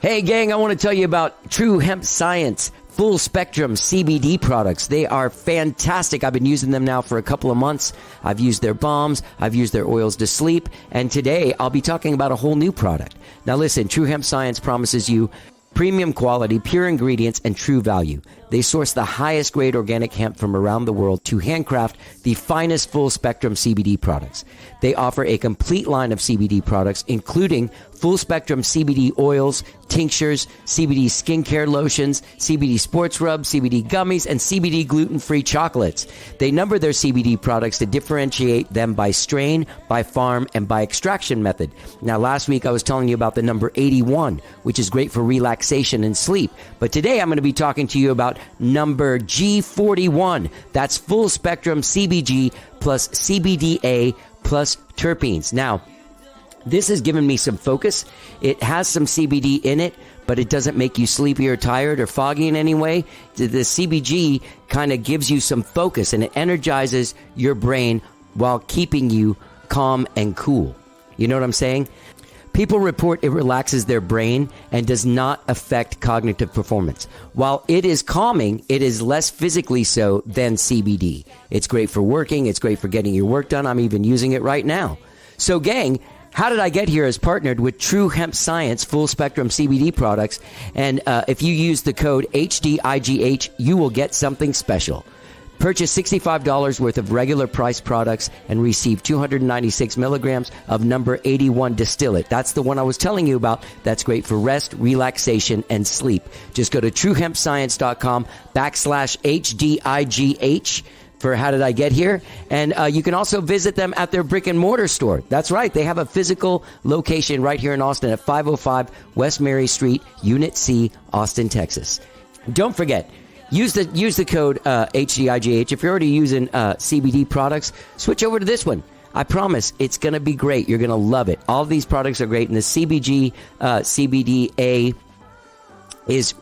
Hey, gang, I want to tell you about True Hemp Science full spectrum CBD products. They are fantastic. I've been using them now for a couple of months. I've used their balms. I've used their oils to sleep. And today I'll be talking about a whole new product. Now listen, True Hemp Science promises you premium quality, pure ingredients, and true value. They source the highest grade organic hemp from around the world to handcraft the finest full spectrum CBD products. They offer a complete line of CBD products, including full spectrum CBD oils, tinctures, CBD skincare lotions, CBD sports rubs, CBD gummies, and CBD gluten-free chocolates. They number their CBD products to differentiate them by strain, by farm, and by extraction method. Now, last week I was telling you about the number 81, which is great for relaxation and sleep. But today I'm going to be talking to you about number G41. That's full spectrum CBG plus CBDA plus terpenes. Now, this has given me some focus. It has some CBD in it, but it doesn't make you sleepy or tired or foggy in any way. The CBG kind of gives you some focus, and it energizes your brain while keeping you calm and cool. You know what I'm saying? People report it relaxes their brain and does not affect cognitive performance. While it is calming, it is less physically so than CBD. It's great for working. It's great for getting your work done. I'm even using it right now. So, gang, How Did I Get Here is partnered with True Hemp Science full spectrum CBD products. And if you use the code HDIGH, you will get something special. Purchase $65 worth of regular price products and receive 296 milligrams of number 81 distillate. That's the one I was telling you about. That's great for rest, relaxation, and sleep. Just go to truehempscience.com/HDIGH for How Did I Get Here? And you can also visit them at their brick and mortar store. That's right. They have a physical location right here in Austin at 505 West Mary Street, Unit C, Austin, Texas. Don't forget, use the code HDIGH. If you're already using CBD products, switch over to this one. I promise it's going to be great. You're going to love it. All of these products are great, and the CBDA is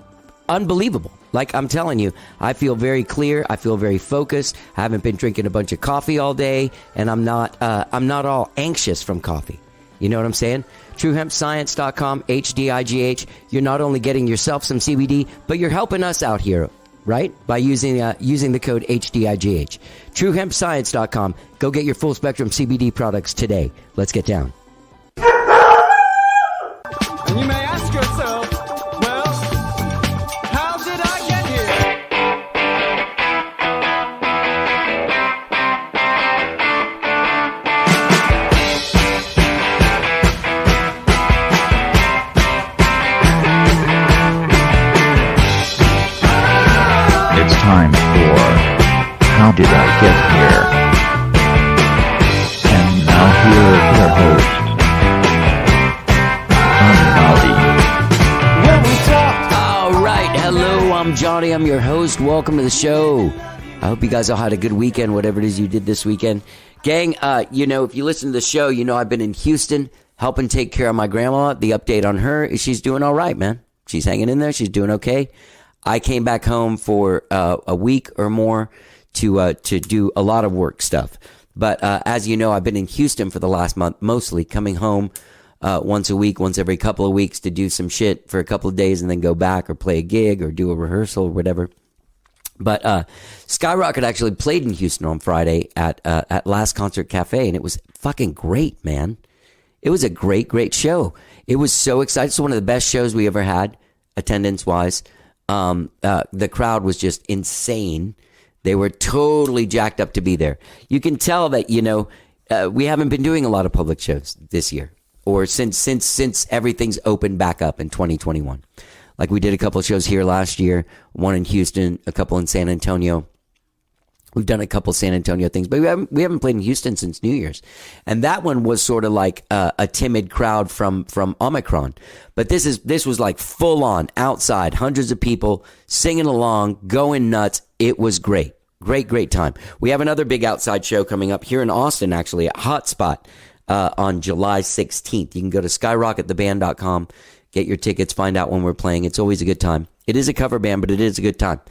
unbelievable. Like I'm telling you, I feel very clear. I feel very focused. I haven't been drinking a bunch of coffee all day, and I'm not all anxious from coffee. You know what I'm saying? TrueHempScience.com, HDIGH. You're not only getting yourself some CBD, but you're helping us out here, right? By using the code HDIGH. TrueHempScience.com. Go get your full spectrum CBD products today. Let's get down. And you may ask yourself, well, how did I get here? It's time for How Did I Get Here? And now here is your host, All right. Hello, I'm Johnny. I'm your host. Welcome to the show. I hope you guys all had a good weekend, whatever it is you did this weekend. Gang, if you listen to the show, you know I've been in Houston helping take care of my grandma. The update on her is she's doing all right, man. She's hanging in there. She's doing okay. I came back home for a week or more to do a lot of work stuff. But as you know, I've been in Houston for the last month, mostly coming home once a week, once every couple of weeks to do some shit for a couple of days and then go back or play a gig or do a rehearsal or whatever. But Skyrocket actually played in Houston on Friday at Last Concert Cafe, and it was fucking great, man. It was a great, great show. It was so exciting. It's one of the best shows we ever had, attendance-wise. The crowd was just insane. They were totally jacked up to be there. You can tell that, we haven't been doing a lot of public shows this year or since everything's opened back up in 2021. Like we did a couple of shows here last year, one in Houston, a couple in San Antonio. We've done a couple San Antonio things, but we haven't played in Houston since New Year's. And that one was sort of like a timid crowd from Omicron. But this was like full on outside, hundreds of people singing along, going nuts. It was great. Great time. We have another big outside show coming up here in Austin, actually, at Hotspot on July 16th. You can go to skyrockettheband.com, get your tickets, find out when we're playing. It's always a good time. It is a cover band, but it is a good time.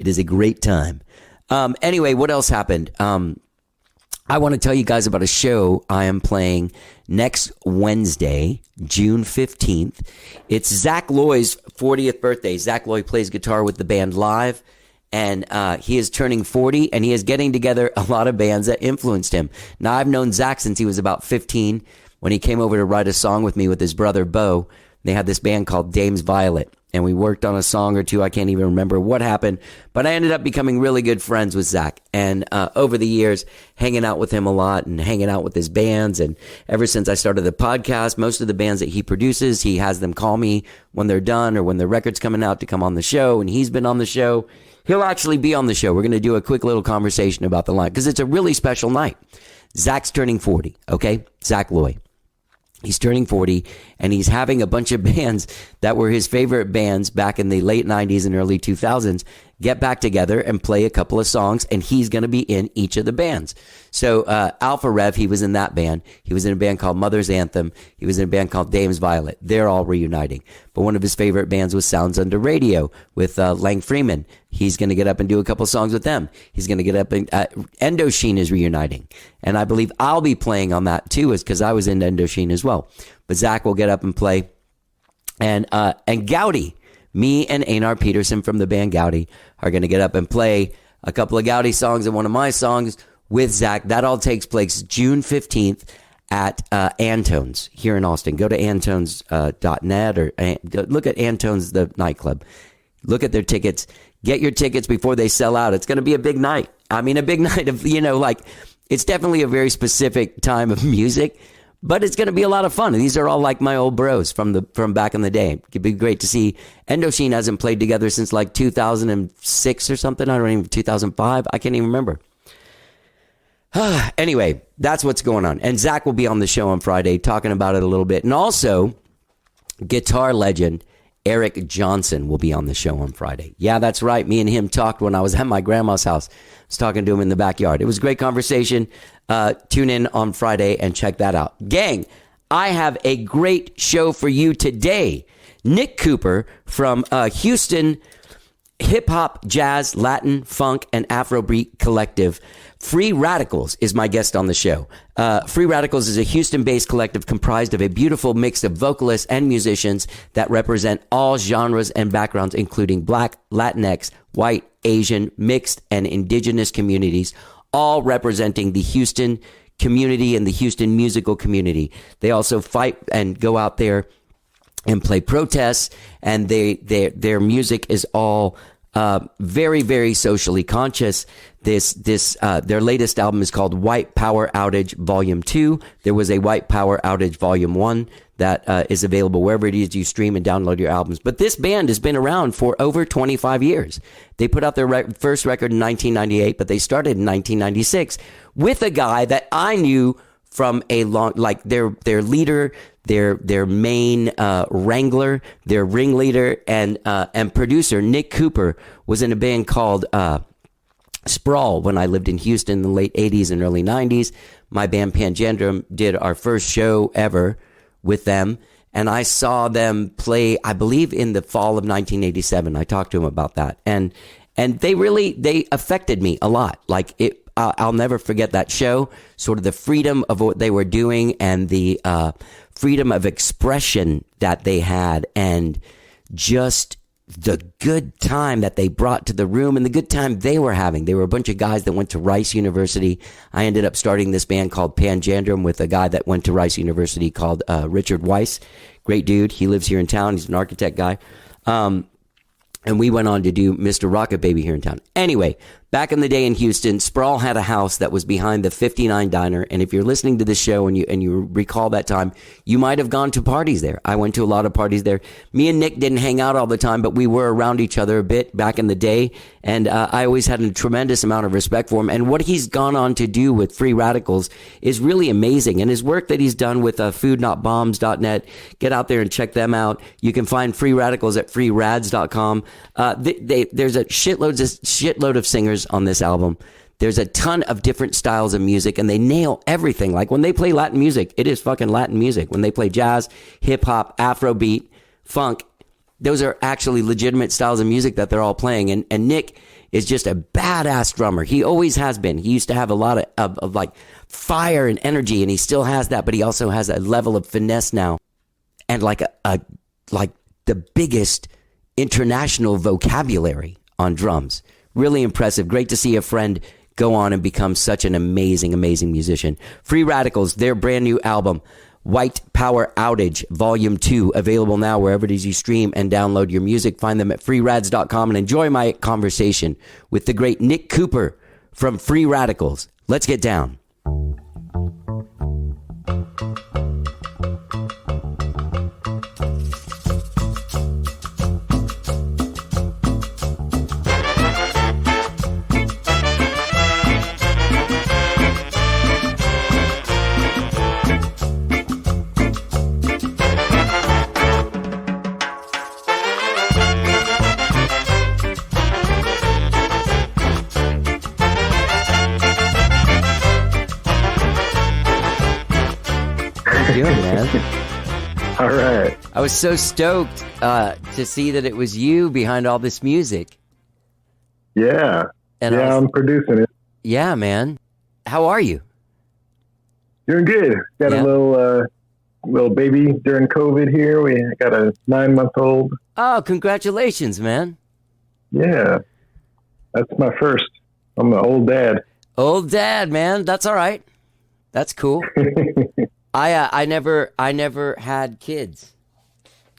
It is a great time. Anyway, what else happened? I want to tell you guys about a show I am playing next Wednesday, June 15th. It's Zach Loy's 40th birthday. Zach Loy plays guitar with the band live, and he is turning 40, and he is getting together a lot of bands that influenced him. Now, I've known Zach since he was about 15 when he came over to write a song with me with his brother, Bo. They had this band called Dame's Violet, and we worked on a song or two. I can't even remember what happened, but I ended up becoming really good friends with Zach. And over the years, hanging out with him a lot and hanging out with his bands. And ever since I started the podcast, most of the bands that he produces, he has them call me when they're done or when their record's coming out to come on the show. And he's been on the show. He'll actually be on the show. We're going to do a quick little conversation about the line because it's a really special night. Zach's turning 40, okay? Zach Loy. He's turning 40, and he's having a bunch of bands that were his favorite bands back in the late 90s and early 2000s get back together and play a couple of songs, and he's going to be in each of the bands. So Alpha Rev, he was in that band. He was in a band called Mother's Anthem. He was in a band called Dame's Violet. They're all reuniting. But one of his favorite bands was Sounds Under Radio with Lang Freeman. He's going to get up and do a couple songs with them. He's going to get up and Endosheen is reuniting. And I believe I'll be playing on that too, is because I was in Endosheen as well. But Zach will get up and play. And Gowdy, me and Einar Peterson from the band Gowdy are going to get up and play a couple of Gowdy songs and one of my songs with Zach. That all takes place June 15th at Antone's here in Austin. Go to antones.net or look at Antone's, the nightclub. Look at their tickets. Get your tickets before they sell out. It's going to be a big night. I mean, a big night of, it's definitely a very specific time of music, but it's going to be a lot of fun. These are all like my old bros from back in the day. It'd be great to see. Endosheen hasn't played together since like 2006 or something. 2005. I can't even remember. Anyway, that's what's going on. And Zach will be on the show on Friday talking about it a little bit. And also, guitar legend Eric Johnson will be on the show on Friday. Yeah, that's right. Me and him talked when I was at my grandma's house. I was talking to him in the backyard. It was a great conversation. Tune in on Friday and check that out. Gang, I have a great show for you today. Nick Cooper from Houston hip-hop, jazz, Latin, funk, and Afrobeat collective Free Radicals is my guest on the show. Free Radicals is a Houston-based collective comprised of a beautiful mix of vocalists and musicians that represent all genres and backgrounds, including Black, Latinx, white, Asian, mixed, and indigenous communities, all representing the Houston community and the Houston musical community. They also fight and go out there and play protests, and their music is all very, very socially conscious. Their latest album is called White Power Outage Volume 2. There was a White Power Outage Volume 1 that is available wherever it is you stream and download your albums. But this band has been around for over 25 years. They put out their first record in 1998, but they started in 1996 with a guy that I knew from a long, like their leader, their main wrangler, their ringleader and producer, Nick Cooper, was in a band called Sprawl when I lived in Houston in the late 80s and early 90s. My band Panjandrum did our first show ever with them, and I saw them play, I believe, in the fall of 1987. I talked to him about that, and they affected me a lot. Like it. I'll never forget that show, sort of the freedom of what they were doing and the freedom of expression that they had, and just the good time that they brought to the room and the good time they were having. They were a bunch of guys that went to Rice University. I ended up starting this band called Panjandrum with a guy that went to Rice University called Richard Weiss. Great dude. He lives here in town. He's an architect guy. And we went on to do Mr. Rocket Baby here in town. Anyway, back in the day in Houston, Sprawl had a house that was behind the 59 Diner. And if you're listening to this show and you recall that time, you might have gone to parties there. I went to a lot of parties there. Me and Nick didn't hang out all the time, but we were around each other a bit back in the day. And I always had a tremendous amount of respect for him. And what he's gone on to do with Free Radicals is really amazing. And his work that he's done with foodnotbombs.net, get out there and check them out. You can find Free Radicals at freerads.com. There's a shitload of singers on this album. There's a ton of different styles of music, and they nail everything. Like when they play Latin music, it is fucking Latin music. When they play jazz, hip hop, Afrobeat, funk, those are actually legitimate styles of music that they're all playing. And Nick is just a badass drummer. He always has been. He used to have a lot of like fire and energy, and he still has that, but he also has a level of finesse now, and like like the biggest international vocabulary on drums. Really impressive. Great to see a friend go on and become such an amazing, amazing musician. Free Radicals, their brand new album, White Power Outage, Volume 2, available now wherever it is you stream and download your music. Find them at freerads.com and enjoy my conversation with the great Nick Cooper from Free Radicals. Let's get down. Doing, man? All right. I was so stoked to see that it was you behind all this music. Yeah. And I'm producing it. Yeah, man. How are you? Doing good. Got a little baby during COVID here. We got a 9-month-old. Oh, congratulations, man. Yeah. That's my first. I'm an old dad. Old dad, man. That's all right. That's cool. I never had kids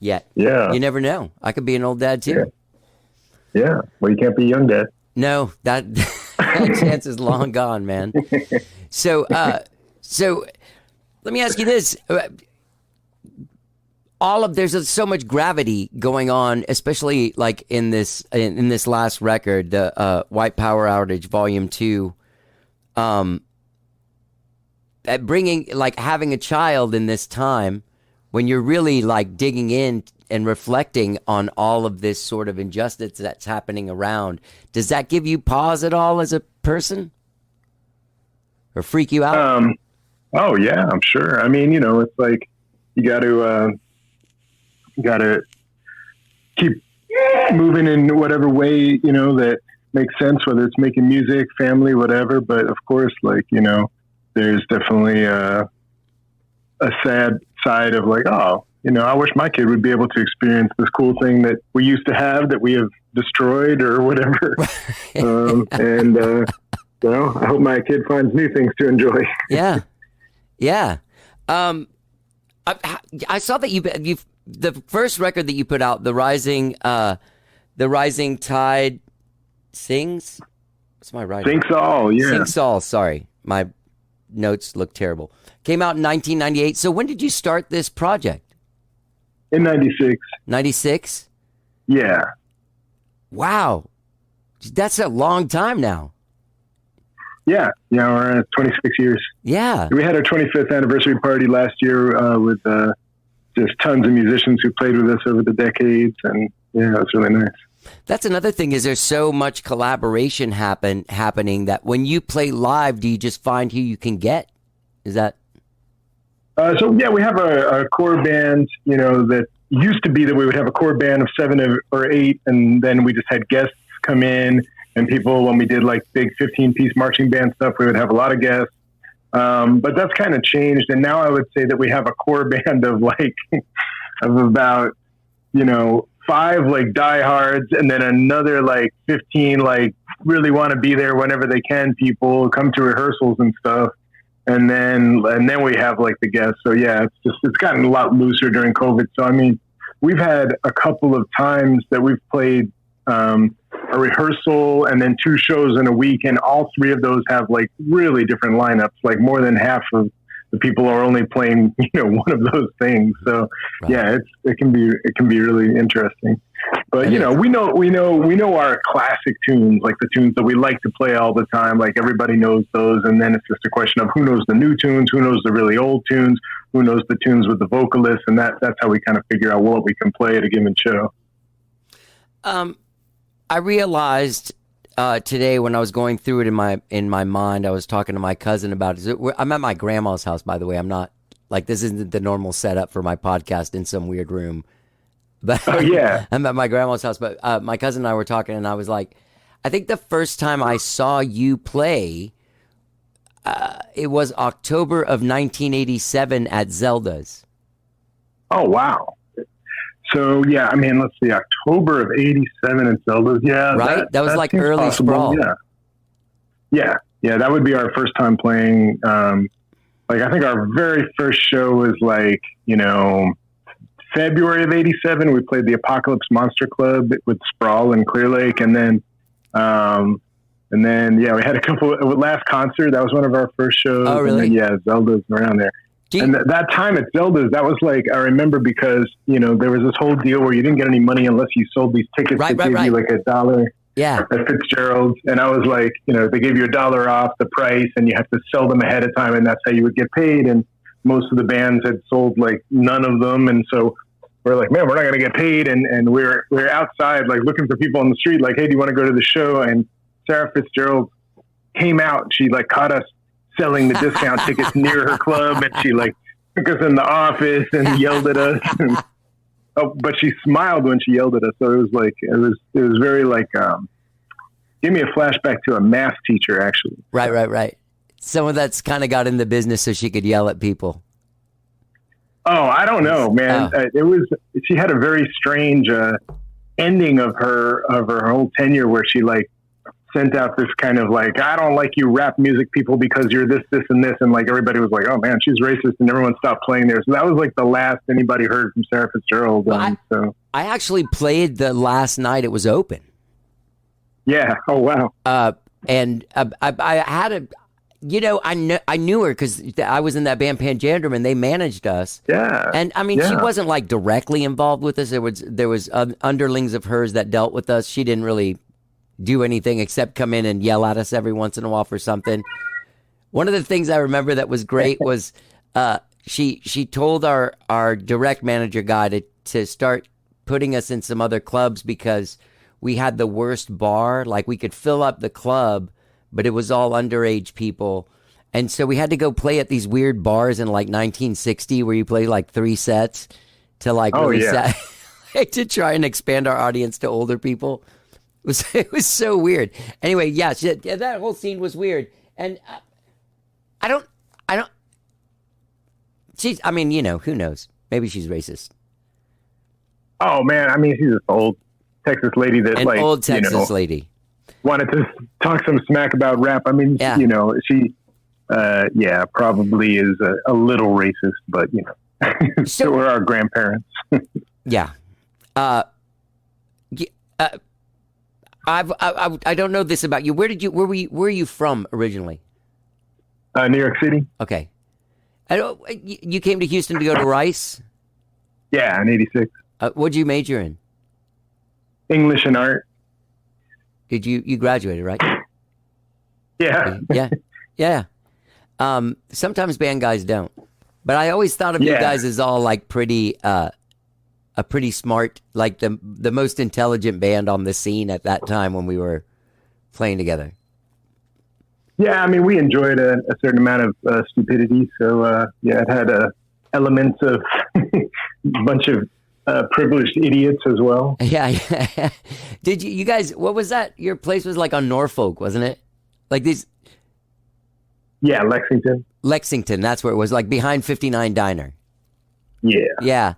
yet. Yeah. You never know. I could be an old dad too. Yeah. Well, you can't be a young dad. No, that chance is long gone, man. So let me ask you this. There's so much gravity going on, especially like in this last record, the White Power Outage Volume 2. At bringing, like, having a child in this time when you're really like digging in and reflecting on all of this sort of injustice that's happening around, does that give you pause at all as a person or freak you out? Oh yeah, I'm sure. I mean, it's like you got to keep moving in whatever way, that makes sense, whether it's making music, family, whatever. But of course, like, there's definitely a sad side of like, I wish my kid would be able to experience this cool thing that we used to have that we have destroyed or whatever. I hope my kid finds new things to enjoy. Yeah. I saw that you the first record that you put out, the Rising Tide Sings. What's my writing? Sinks All, yeah. Sinks All. Sorry, my notes look terrible. Came out in 1998. So when did you start this project? In 96. 96? Yeah. Wow. That's a long time now. Yeah. Yeah, we're at 26 years. Yeah. We had our 25th anniversary party last year with just tons of musicians who played with us over the decades. And yeah, it was really nice. That's another thing, is there's so much collaboration happening that when you play live, do you just find who you can get? Is that? So yeah, we have a core band, that used to be that we would have a core band of 7 or 8. And then we just had guests come in, and people, when we did like big 15-piece marching band stuff, we would have a lot of guests. But that's kind of changed. And now I would say that we have a core band of like, of about, 5 like diehards, and then another like 15 like really want to be there whenever they can. People come to rehearsals and stuff, and then we have like the guests. So yeah, it's gotten a lot looser during COVID. So I mean, we've had a couple of times that we've played a rehearsal and then 2 shows in a week, and all 3 of those have like really different lineups. Like more than half of the people are only playing, one of those things. So right. Yeah, it can be really interesting. But we know our classic tunes, like the tunes that we like to play all the time. Like everybody knows those, and then it's just a question of who knows the new tunes, who knows the really old tunes, who knows the tunes with the vocalists, and that's how we kind of figure out what we can play at a given show. I realized today when I was going through it in my mind, I was talking to my cousin about it. I'm at my grandma's house, by the way. I'm not like, this isn't the normal setup for my podcast in some weird room. But oh yeah, I'm at my grandma's house. But my cousin and I were talking, and I was like, I think the first time I saw you play, it was October of 1987 at Zelda's. Oh, wow. So, yeah, I mean, let's see, October of 87 at Zelda's. Yeah. Right? That was like seems early possible. Sprawl. Yeah, that would be our first time playing. Like, I think our very first show was like, February of 87. We played the Apocalypse Monster Club with Sprawl in Clear Lake. And then, yeah, we had a couple last concert. That was one of our first shows. Oh, really? And then, Zelda's around there. And that time at Zelda's, that was like, I remember because, there was this whole deal where you didn't get any money unless you sold these tickets. They gave you like $1 at Fitzgerald's. And I was like, they gave you $1 off the price and you have to sell them ahead of time. And that's how you would get paid. And most of the bands had sold like none of them. And so we're like, man, we're not going to get paid. And we're outside like looking for people on the street, like, hey, do you want to go to the show? And Sarah Fitzgerald came out. She like caught us selling the discount tickets near her club, and she like took us in the office and yelled at us. And, but she smiled when she yelled at us. So it was like it was very like give me a flashback to a math teacher, actually. Right. Someone that's kind of got in the business so she could yell at people. Oh, I don't know, man. It was she had a very strange ending of her whole tenure where she like sent out this kind of like, I don't like you rap music people because you're this, and this. And like, everybody was like, oh man, she's racist. And everyone stopped playing there. So that was like the last anybody heard from Sarah Fitzgerald. Well, I actually played the last night it was open. Yeah. Oh, wow. And I had a, I knew her because I was in that band Panjandrum and they managed us. Yeah. And I mean, she wasn't like directly involved with us. There was underlings of hers that dealt with us. She didn't really do anything except come in and yell at us every once in a while for something. One of the things I remember that was great was she told our direct manager guy to start putting us in some other clubs because we had the worst bar. Like we could fill up the club, but it was all underage people. And so we had to go play at these weird bars in like 1960 where you play like 3 sets to like to try and expand our audience to older people. It was so weird. Anyway, that whole scene was weird. And I don't, she's, I mean, who knows? Maybe she's racist. Oh man. I mean, she's an old Texas lady that old Texas lady wanted to talk some smack about rap. I mean, she, probably is a little racist, but so were our grandparents. Yeah. I don't know this about you. Where are you from originally? New York City. Okay. You came to Houston to go to Rice? Yeah, in 86. What'd you major in? English and art. Did you graduated, right? Yeah. Yeah. Sometimes band guys don't. But I always thought of you guys as all like pretty a pretty smart, like the most intelligent band on the scene at that time when we were playing together. Yeah, I mean, we enjoyed a certain amount of stupidity. So, it had elements of a bunch of privileged idiots as well. Yeah. Did you guys, what was that? Your place was like on Norfolk, wasn't it? Like these... Yeah, Lexington. That's where it was, like behind 59 Diner. Yeah. Yeah.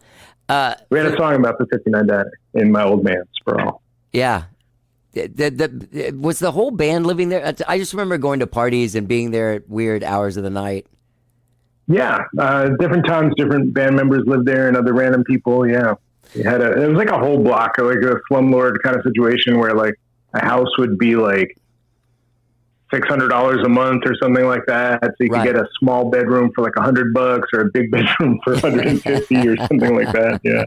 We had a song about the 59 Diner in my old man, Sprawl. Yeah. Was the whole band living there? I just remember going to parties and being there at weird hours of the night. Yeah. Different times, different band members lived there and other random people. Yeah. It was like a whole block, like a slumlord kind of situation where like a house would be like $600 a month or something like that. So you could get a small bedroom for like $100 or a big bedroom for 150 or something like that. Yeah.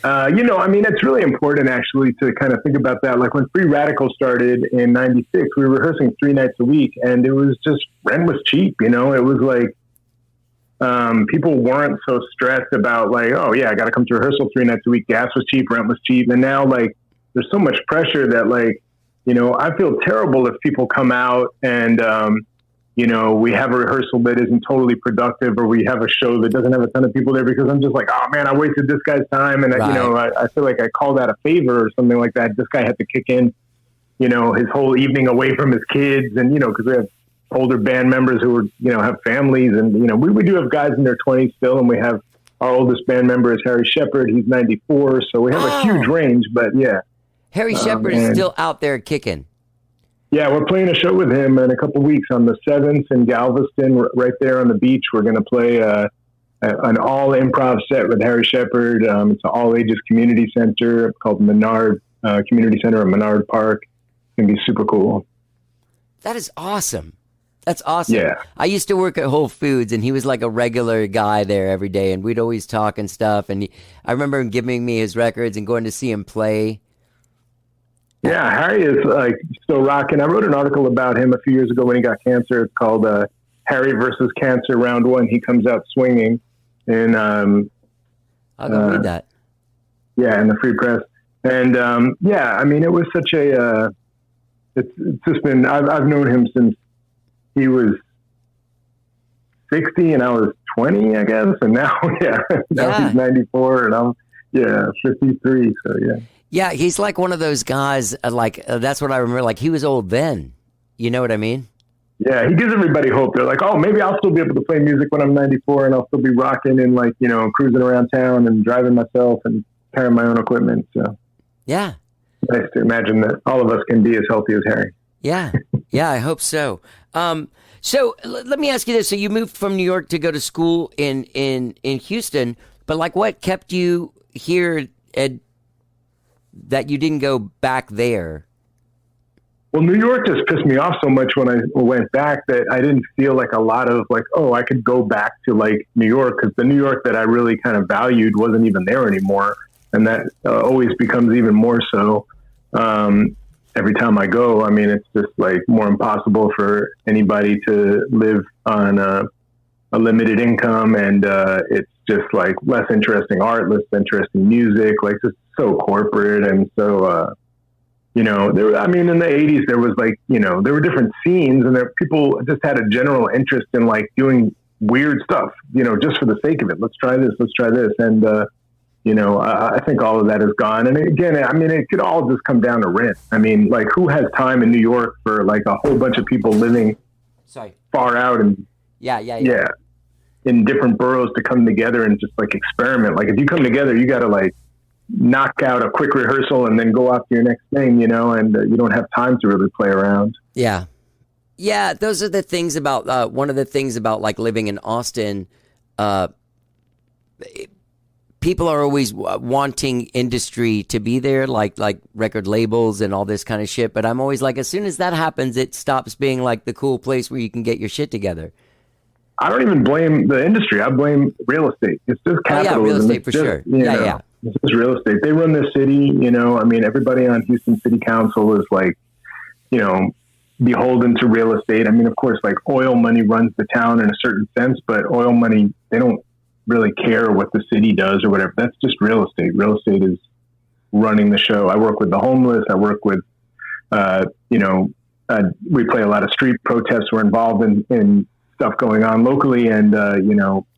I mean, it's really important actually to kind of think about that. Like when Free Radical started in 96, we were rehearsing 3 nights a week and it was just, rent was cheap. It was like, people weren't so stressed about like, oh yeah, I got to come to rehearsal 3 nights a week. Gas was cheap, rent was cheap. And now like, there's so much pressure that like, I feel terrible if people come out and, we have a rehearsal that isn't totally productive or we have a show that doesn't have a ton of people there because I'm just like, oh man, I wasted this guy's time. And I feel like I called out a favor or something like that. This guy had to kick in his whole evening away from his kids. And, because we have older band members who are, have families. And, we do have guys in their 20s still. And we have our oldest band member is Harry Shepard. He's 94. So we have a huge range. But, yeah. Harry Shepard is still out there kicking. Yeah, we're playing a show with him in a couple of weeks on the 7th in Galveston, right there on the beach. We're going to play an all improv set with Harry Shepard. It's an all ages community center called Menard Community Center at Menard Park. It's going to be super cool. That is awesome. That's awesome. Yeah. I used to work at Whole Foods, and he was like a regular guy there every day, and we'd always talk and stuff. And I remember him giving me his records and going to see him play. Yeah, Harry is still rocking. I wrote an article about him a few years ago when he got cancer. It's called Harry versus Cancer Round 1. He comes out swinging. And I'll go read that. Yeah, in the Free Press. And it was such a. It's just been. I've known him since he was 60 and I was 20, I guess. And now, now he's 94 and I'm 53. So yeah. Yeah, he's like one of those guys, that's what I remember. Like, he was old then. You know what I mean? Yeah, he gives everybody hope. They're like, oh, maybe I'll still be able to play music when I'm 94 and I'll still be rocking and, cruising around town and driving myself and carrying my own equipment. So, yeah. Nice to imagine that all of us can be as healthy as Harry. Yeah. Yeah, I hope so. So let me ask you this. So you moved from New York to go to school in Houston, but what kept you here that you didn't go back there? Well, New York just pissed me off so much when I went back that I didn't feel like a lot of I could go back to New York, because the New York that I really kind of valued wasn't even there anymore. And that always becomes even more so every time I go. I mean, it's just more impossible for anybody to live on a limited income. And it's just less interesting art, less interesting music, just so corporate. And so, in the 80s, there was there were different scenes and people just had a general interest in doing weird stuff, just for the sake of it. Let's try this. And, I think all of that is gone. And again, it could all just come down to rent. Who has time in New York for a whole bunch of people living far out and in different boroughs to come together and just experiment. If you come together, you got to knock out a quick rehearsal and then go off to your next thing, and you don't have time to really play around. Yeah. Yeah. Those are the things about, one of the things about living in Austin, people are always wanting industry to be there, like record labels and all this kind of shit. But I'm always as soon as that happens, it stops being the cool place where you can get your shit together. I don't even blame the industry. I blame real estate. It's just capitalism. Real estate for sure. Yeah. It's just real estate. They run the city, everybody on Houston City Council is beholden to real estate. Of course, oil money runs the town in a certain sense, but oil money, they don't really care what the city does or whatever. That's just real estate. Real estate is running the show. I work with the homeless. I work with, we play a lot of street protests. We're involved in stuff going on locally. And,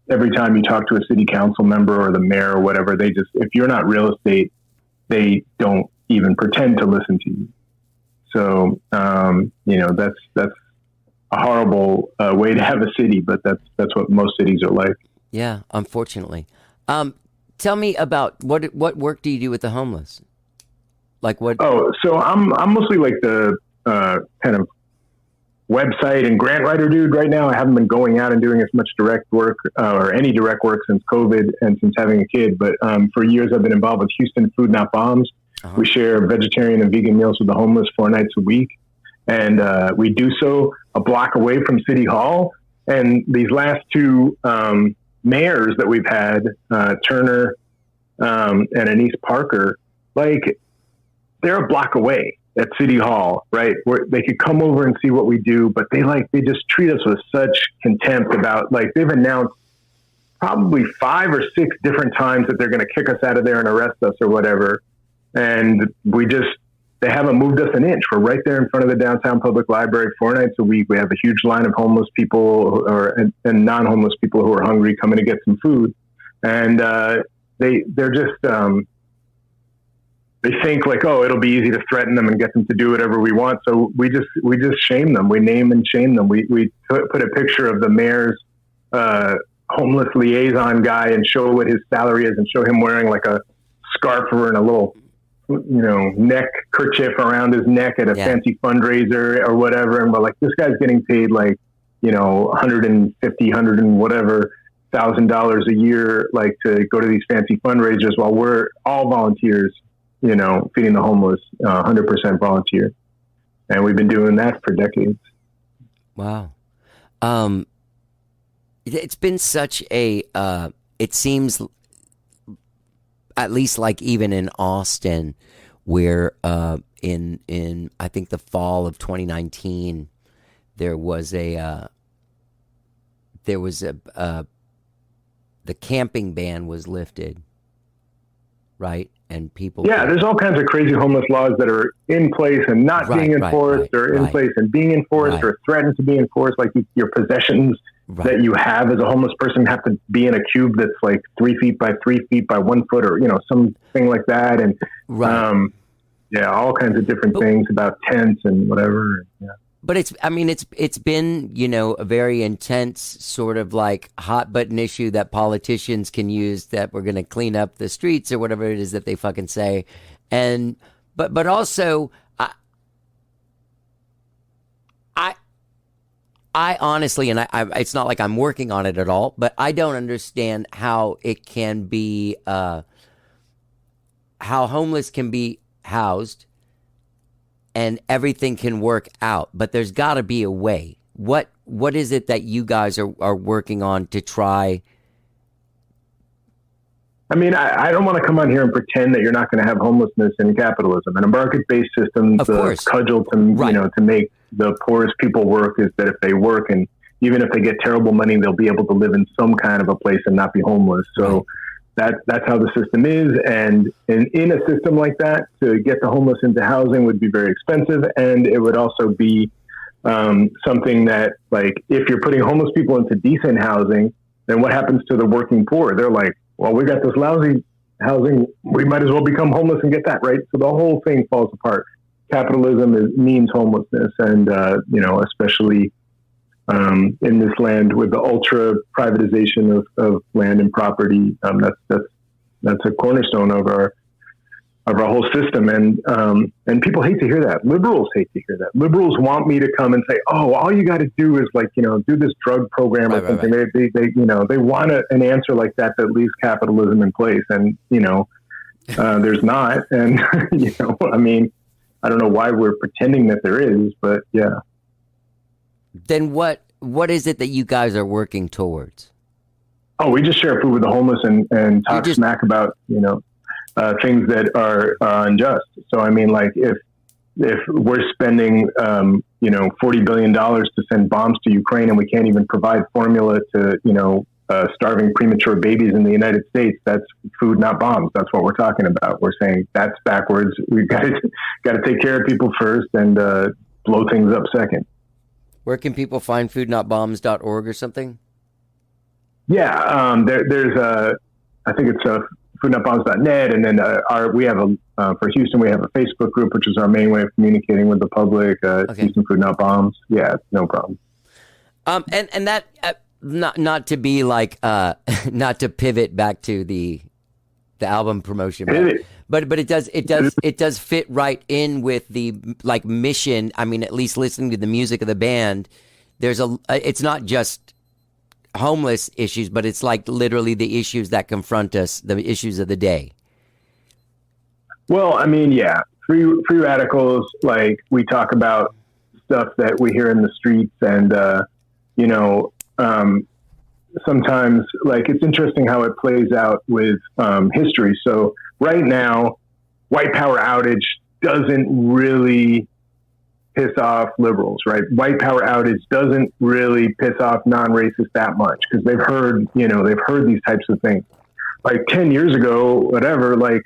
every time you talk to a city council member or the mayor or whatever, they just, if you're not real estate, they don't even pretend to listen to you. So, that's a horrible way to have a city, but that's what most cities are like. Yeah, unfortunately. Tell me about what work do you do with the homeless? What? Oh, so I'm mostly the kind of website and grant writer dude right now. I haven't been going out and doing as much direct work or any direct work since COVID and since having a kid. But for years, I've been involved with Houston Food Not Bombs. Uh-huh. We share vegetarian and vegan meals with the homeless 4 nights a week. And we do so a block away from City Hall. And these last 2 mayors that we've had, Turner and Anise Parker, they're a block away at City Hall, right? Where they could come over and see what we do, but they just treat us with such contempt about they've announced probably 5 or 6 different times that they're going to kick us out of there and arrest us or whatever. And they haven't moved us an inch. We're right there in front of the downtown public library 4 nights a week. We have a huge line of homeless people and non-homeless people who are hungry coming to get some food. And they're just, they think like, oh, it'll be easy to threaten them and get them to do whatever we want. So we just shame them. We name and shame them. We put a picture of the mayor's homeless liaison guy and show what his salary is and show him wearing like a scarf and a little, neck kerchief around his neck at a fancy fundraiser or whatever. And we're like, this guy's getting paid like, $150, $100 and whatever $1,000 a year, like to go to these fancy fundraisers while we're all volunteers, feeding the homeless, 100% volunteer. And we've been doing that for decades. Wow. It's been such a, it seems at least like even in Austin where, in I think the fall of 2019, there was the camping ban was lifted, right? And people... Yeah, there's all kinds of crazy homeless laws that are in place and not being enforced, or in place and being enforced, or threatened to be enforced. Like your possessions that you have as a homeless person have to be in a cube that's like 3 feet by 3 feet by 1 foot, or something like that. And all kinds of different things about tents and whatever. Yeah. But it's been, a very intense sort of like hot button issue that politicians can use, that we're going to clean up the streets or whatever it is that they fucking say. And, but also I honestly, and I it's not like I'm working on it at all, but I don't understand how it can be, how homeless can be housed and everything can work out, but there's got to be a way. What is it that you guys are working on to try? I mean, I don't want to come on here and pretend that you're not going to have homelessness in capitalism. And a market-based system, the cudgel to make the poorest people work is that if they work, and even if they get terrible money, they'll be able to live in some kind of a place and not be homeless. So that's how the system is. And in a system like that, to get the homeless into housing would be very expensive. And it would also be something that, like, if you're putting homeless people into decent housing, then what happens to the working poor? They're like, well, we got this lousy housing, we might as well become homeless and get that, right? So the whole thing falls apart. Capitalism means homelessness, and especially in this land with the ultra privatization of land and property, that's a cornerstone of our whole system. And people hate to hear that. Liberals hate to hear that. Liberals want me to come and say, oh, all you got to do is do this drug program or something. Right. They want an answer like that leaves capitalism in place. And, there's not. And, I mean, I don't know why we're pretending that there is, but yeah. Then what is it that you guys are working towards? Oh, we just share food with the homeless and talk smack about, things that are unjust. So, I mean, like if we're spending, $40 billion to send bombs to Ukraine and we can't even provide formula to, starving premature babies in the United States, that's food, not bombs. That's what we're talking about. We're saying that's backwards. We've got to take care of people first and blow things up second. Where can people find foodnotbombs.org or something? Yeah, there's I think it's foodnotbombs.net, and then we have for Houston, we have a Facebook group, which is our main way of communicating with the public. Houston Food Not Bombs. Yeah, no problem. And that not to be like not to pivot back to the album promotion, but it does fit right in with the like mission. I mean, at least listening to the music of the band, it's not just homeless issues, but it's like literally the issues that confront us, the issues of the day. Well, I mean, yeah, free radicals. Like, we talk about stuff that we hear in the streets, and sometimes, like, it's interesting how it plays out with history. So right now, white power outage doesn't really piss off liberals, right? White power outage doesn't really piss off non-racists that much, because they've heard these types of things. Like 10 years ago, whatever, like,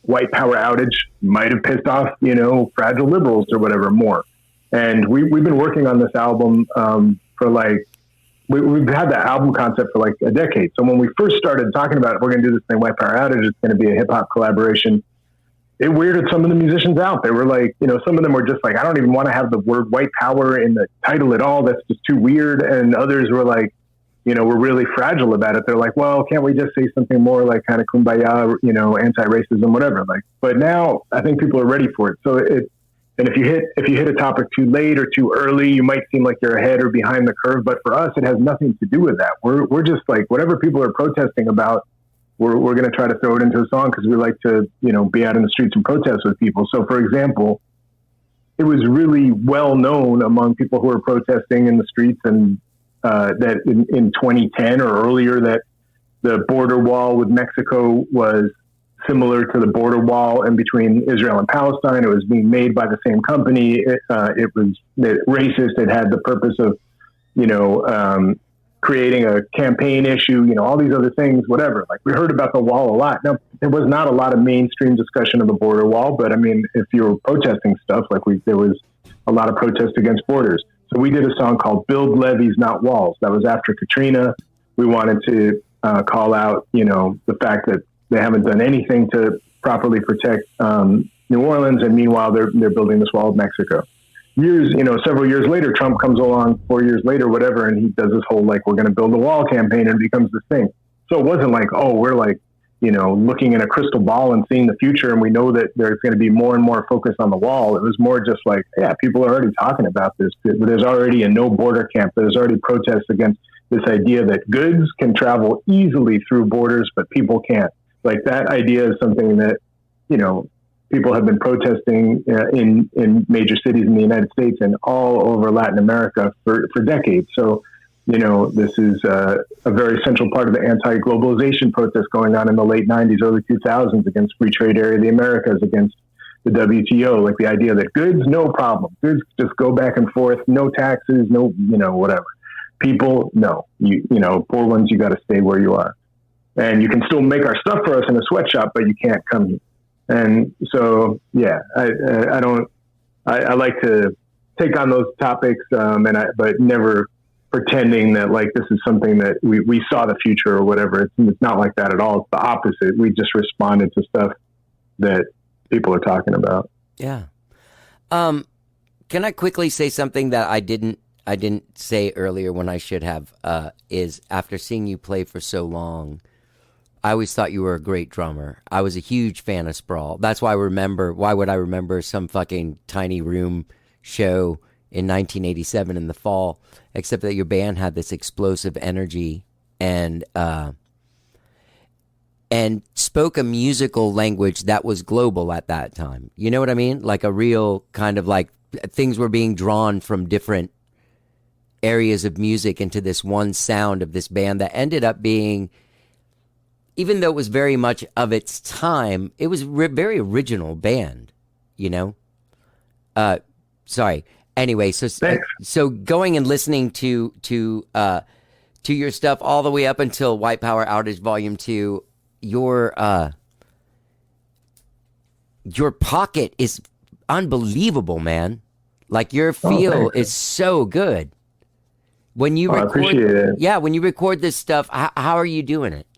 white power outage might have pissed off, fragile liberals or whatever more. And we've been working on this album for like, we've had that album concept for like a decade. So when we first started talking about it, we're going to do this thing, White Power Outage, it's going to be a hip hop collaboration. it weirded some of the musicians out. They were like, some of them were just like, I don't even want to have the word white power in the title at all. That's just too weird. And others were like, we're really fragile about it. They're like, well, can't we just say something more like kind of kumbaya, anti-racism, whatever. Like, but now I think people are ready for it. And if you hit a topic too late or too early, you might seem like you're ahead or behind the curve. But for us, it has nothing to do with that. We're just like, whatever people are protesting about, we're going to try to throw it into a song because we like to, be out in the streets and protest with people. So, for example, it was really well known among people who were protesting in the streets and that in 2010 or earlier that the border wall with Mexico was similar to the border wall in between Israel and Palestine. It was being made by the same company. It was racist. It had the purpose of, creating a campaign issue, all these other things, whatever. Like, we heard about the wall a lot. Now, there was not a lot of mainstream discussion of the border wall, but I mean, if you were protesting stuff, there was a lot of protest against borders. So we did a song called Build Levees, Not Walls. That was after Katrina. We wanted to call out, the fact that they haven't done anything to properly protect New Orleans, and meanwhile they're building this wall of Mexico. Several years later, Trump comes along, 4 years later, whatever, and he does this whole we're going to build a wall campaign, and it becomes this thing. So it wasn't like, oh, we're looking in a crystal ball and seeing the future, and we know that there's going to be more and more focus on the wall. It was more just like, yeah, people are already talking about this. There's already a no border camp. There's already protests against this idea that goods can travel easily through borders, but people can't. Like, that idea is something that, people have been protesting in major cities in the United States and all over Latin America for decades. So, this is a very central part of the anti-globalization protest going on in the late 90s, early 2000s against free trade area of the Americas, against the WTO, like the idea that goods, no problem. Goods just go back and forth, no taxes, no, whatever. People, no. Poor ones, you got to stay where you are. And you can still make our stuff for us in a sweatshop, but you can't come here. And so, yeah, I like to take on those topics, but never pretending that this is something that we saw the future or whatever. It's not like that at all. It's the opposite. We just responded to stuff that people are talking about. Yeah. Can I quickly say something that I didn't say earlier when I should have, is after seeing you play for so long, I always thought you were a great drummer. I was a huge fan of Sprawl. That's why why would I remember some fucking tiny room show in 1987 in the fall, except that your band had this explosive energy and spoke a musical language that was global at that time. You know what I mean? Like a real kind of things were being drawn from different areas of music into this one sound of this band that ended up being, even though it was very much of its time, it was very original band, Sorry. Anyway, so going and listening to your stuff all the way up until White Power Outage Volume 2, your pocket is unbelievable, man. Like, your feel is so good. When you record, I appreciate it. Yeah, when you record this stuff, how are you doing it?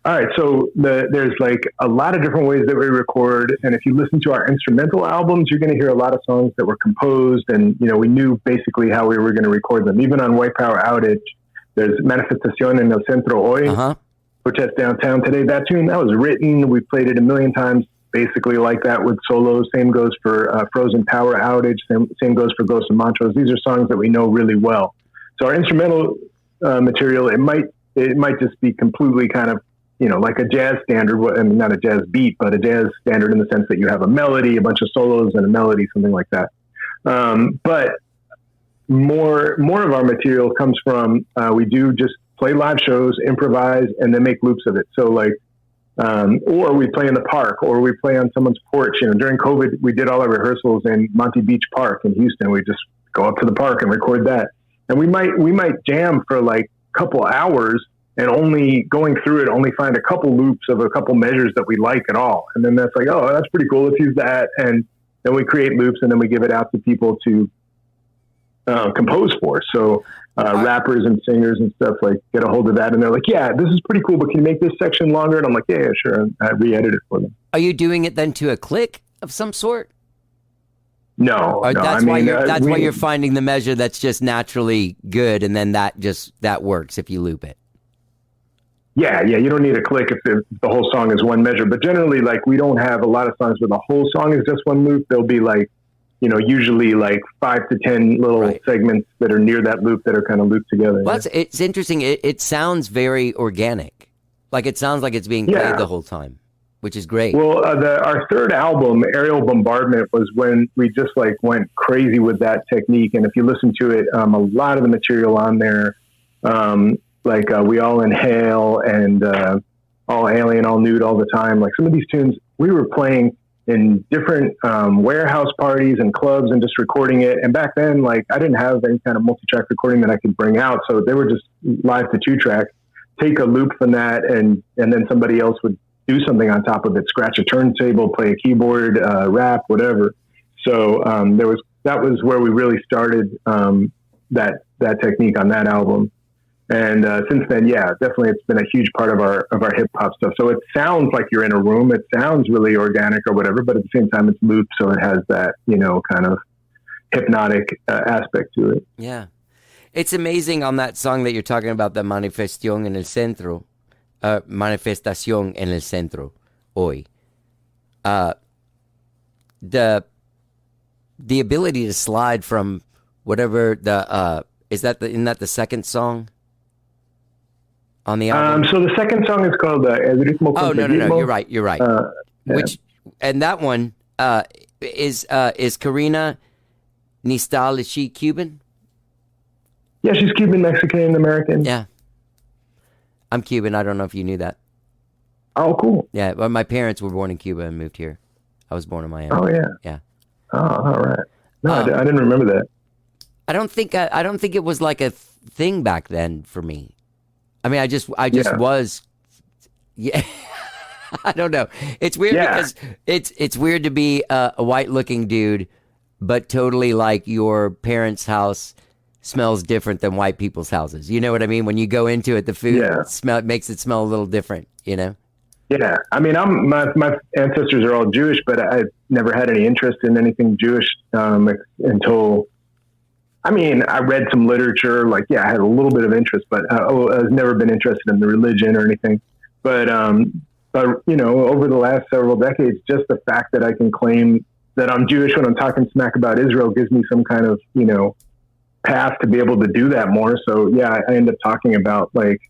All right, so there's a lot of different ways that we record, and if you listen to our instrumental albums, you're going to hear a lot of songs that were composed, and we knew basically how we were going to record them. Even on White Power Outage, there's Manifestación en el Centro Hoy, Protest Downtown Today. That tune, that was written, we played it a million times, basically like that with solos. Same goes for Frozen Power Outage. Same goes for Ghosts and Mantras. These are songs that we know really well. So our instrumental material, it might just be completely kind of, like a jazz standard, not a jazz beat, but a jazz standard in the sense that you have a melody, a bunch of solos and a melody, something like that. But more of our material comes from, we do just play live shows, improvise, and then make loops of it. So or we play in the park, or we play on someone's porch. During COVID, we did all our rehearsals in Monty Beach Park in Houston. We just go up to the park and record that. And we might jam for a couple hours, and only going through it, only find a couple loops of a couple measures that we like at all. And then that's oh, that's pretty cool. Let's use that. And then we create loops, and then we give it out to people to compose for. So rappers and singers and stuff get a hold of that, and they're like, yeah, this is pretty cool, but can you make this section longer? And I'm like, yeah, sure. And I re-edit it for them. Are you doing it then to a click of some sort? No, Or no. that's I mean, why you're finding the measure that's just naturally good, and then that works if you loop it. Yeah. You don't need a click if the whole song is one measure. But generally, like, we don't have a lot of songs where the whole song is just one loop. There'll be like, usually like 5 to 10 little segments that are near that loop that are kind of looped together. Well, it's interesting. It sounds very organic. Like, it sounds like it's being played the whole time, which is great. Well, our third album, Aerial Bombardment, was when we just like went crazy with that technique. And if you listen to it, a lot of the material on there, We All Inhale and All Alien, All Nude All the Time. Like, some of these tunes we were playing in different warehouse parties and clubs and just recording it. And back then, like, I didn't have any kind of multi-track recording that I could bring out. So they were just live to 2-track, take a loop from that, and then somebody else would do something on top of it, scratch a turntable, play a keyboard, rap, whatever. So that was where we really started that technique on that album. And since then, definitely it's been a huge part of our hip hop stuff. So it sounds like you're in a room. It sounds really organic or whatever, but at the same time it's looped, so it has that, kind of hypnotic aspect to it. Yeah. It's amazing on that song that you're talking about, the Manifestación en el Centro. Manifestación en el Centro, hoy. The ability to slide from whatever isn't that the second song on the album? So the second song is called El Ritmo Oh, Contra no, Ritmo. you're right. And that one is Karina Nistal, is she Cuban? Yeah, she's Cuban, Mexican, American. Yeah. I'm Cuban. I don't know if you knew that. Oh, cool. Yeah, well, my parents were born in Cuba and moved here. I was born in Miami. Oh, yeah. Yeah. Oh, all right. No, I didn't remember that. I don't think it was like a thing back then for me. I mean, I just was. Yeah. I don't know. It's weird because it's weird to be a white-looking dude, but totally like your parents' house smells different than white people's houses. You know what I mean? When you go into it, the food makes it smell a little different, Yeah. I mean, my ancestors are all Jewish, but I never had any interest in anything Jewish until, I mean, I read some literature. Like, I had a little bit of interest, but I've never been interested in the religion or anything. But over the last several decades, just the fact that I can claim that I'm Jewish when I'm talking smack about Israel gives me some kind of, path to be able to do that more. So I end up talking about like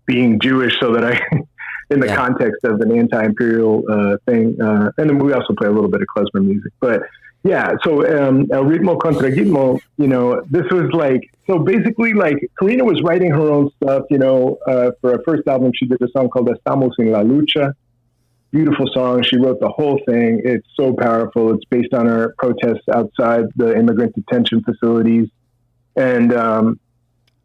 being Jewish so that I, in the context of an anti-imperial thing. And then we also play a little bit of klezmer music, but so El Ritmo Contra Ritmo, this was like, so basically like Karina was writing her own stuff, for her first album, she did a song called Estamos en la Lucha. Beautiful song. She wrote the whole thing. It's so powerful. It's based on her protests outside the immigrant detention facilities. And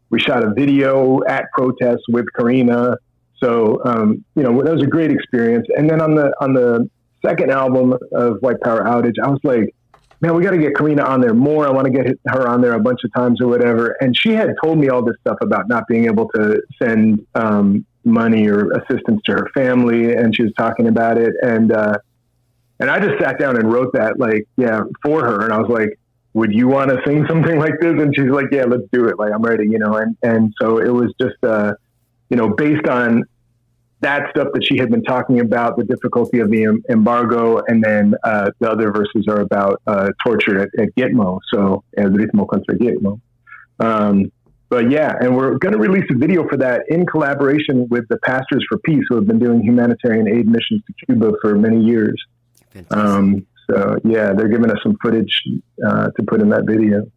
we shot a video at protests with Karina. So, that was a great experience. And then on the second album of White Power Outage, I was like, man, we got to get Karina on there more. I want to get her on there a bunch of times or whatever. And she had told me all this stuff about not being able to send money or assistance to her family. And she was talking about it. And I just sat down and wrote that for her. And I was like, would you want to sing something like this? And she's like, yeah, let's do it. Like, I'm ready, and so it was just, based on that stuff that she had been talking about, the difficulty of the embargo. And then the other verses are about torture at Gitmo. So El Ritmo Contra Gitmo. But and we're going to release a video for that in collaboration with the Pastors for Peace, who have been doing humanitarian aid missions to Cuba for many years. So they're giving us some footage to put in that video.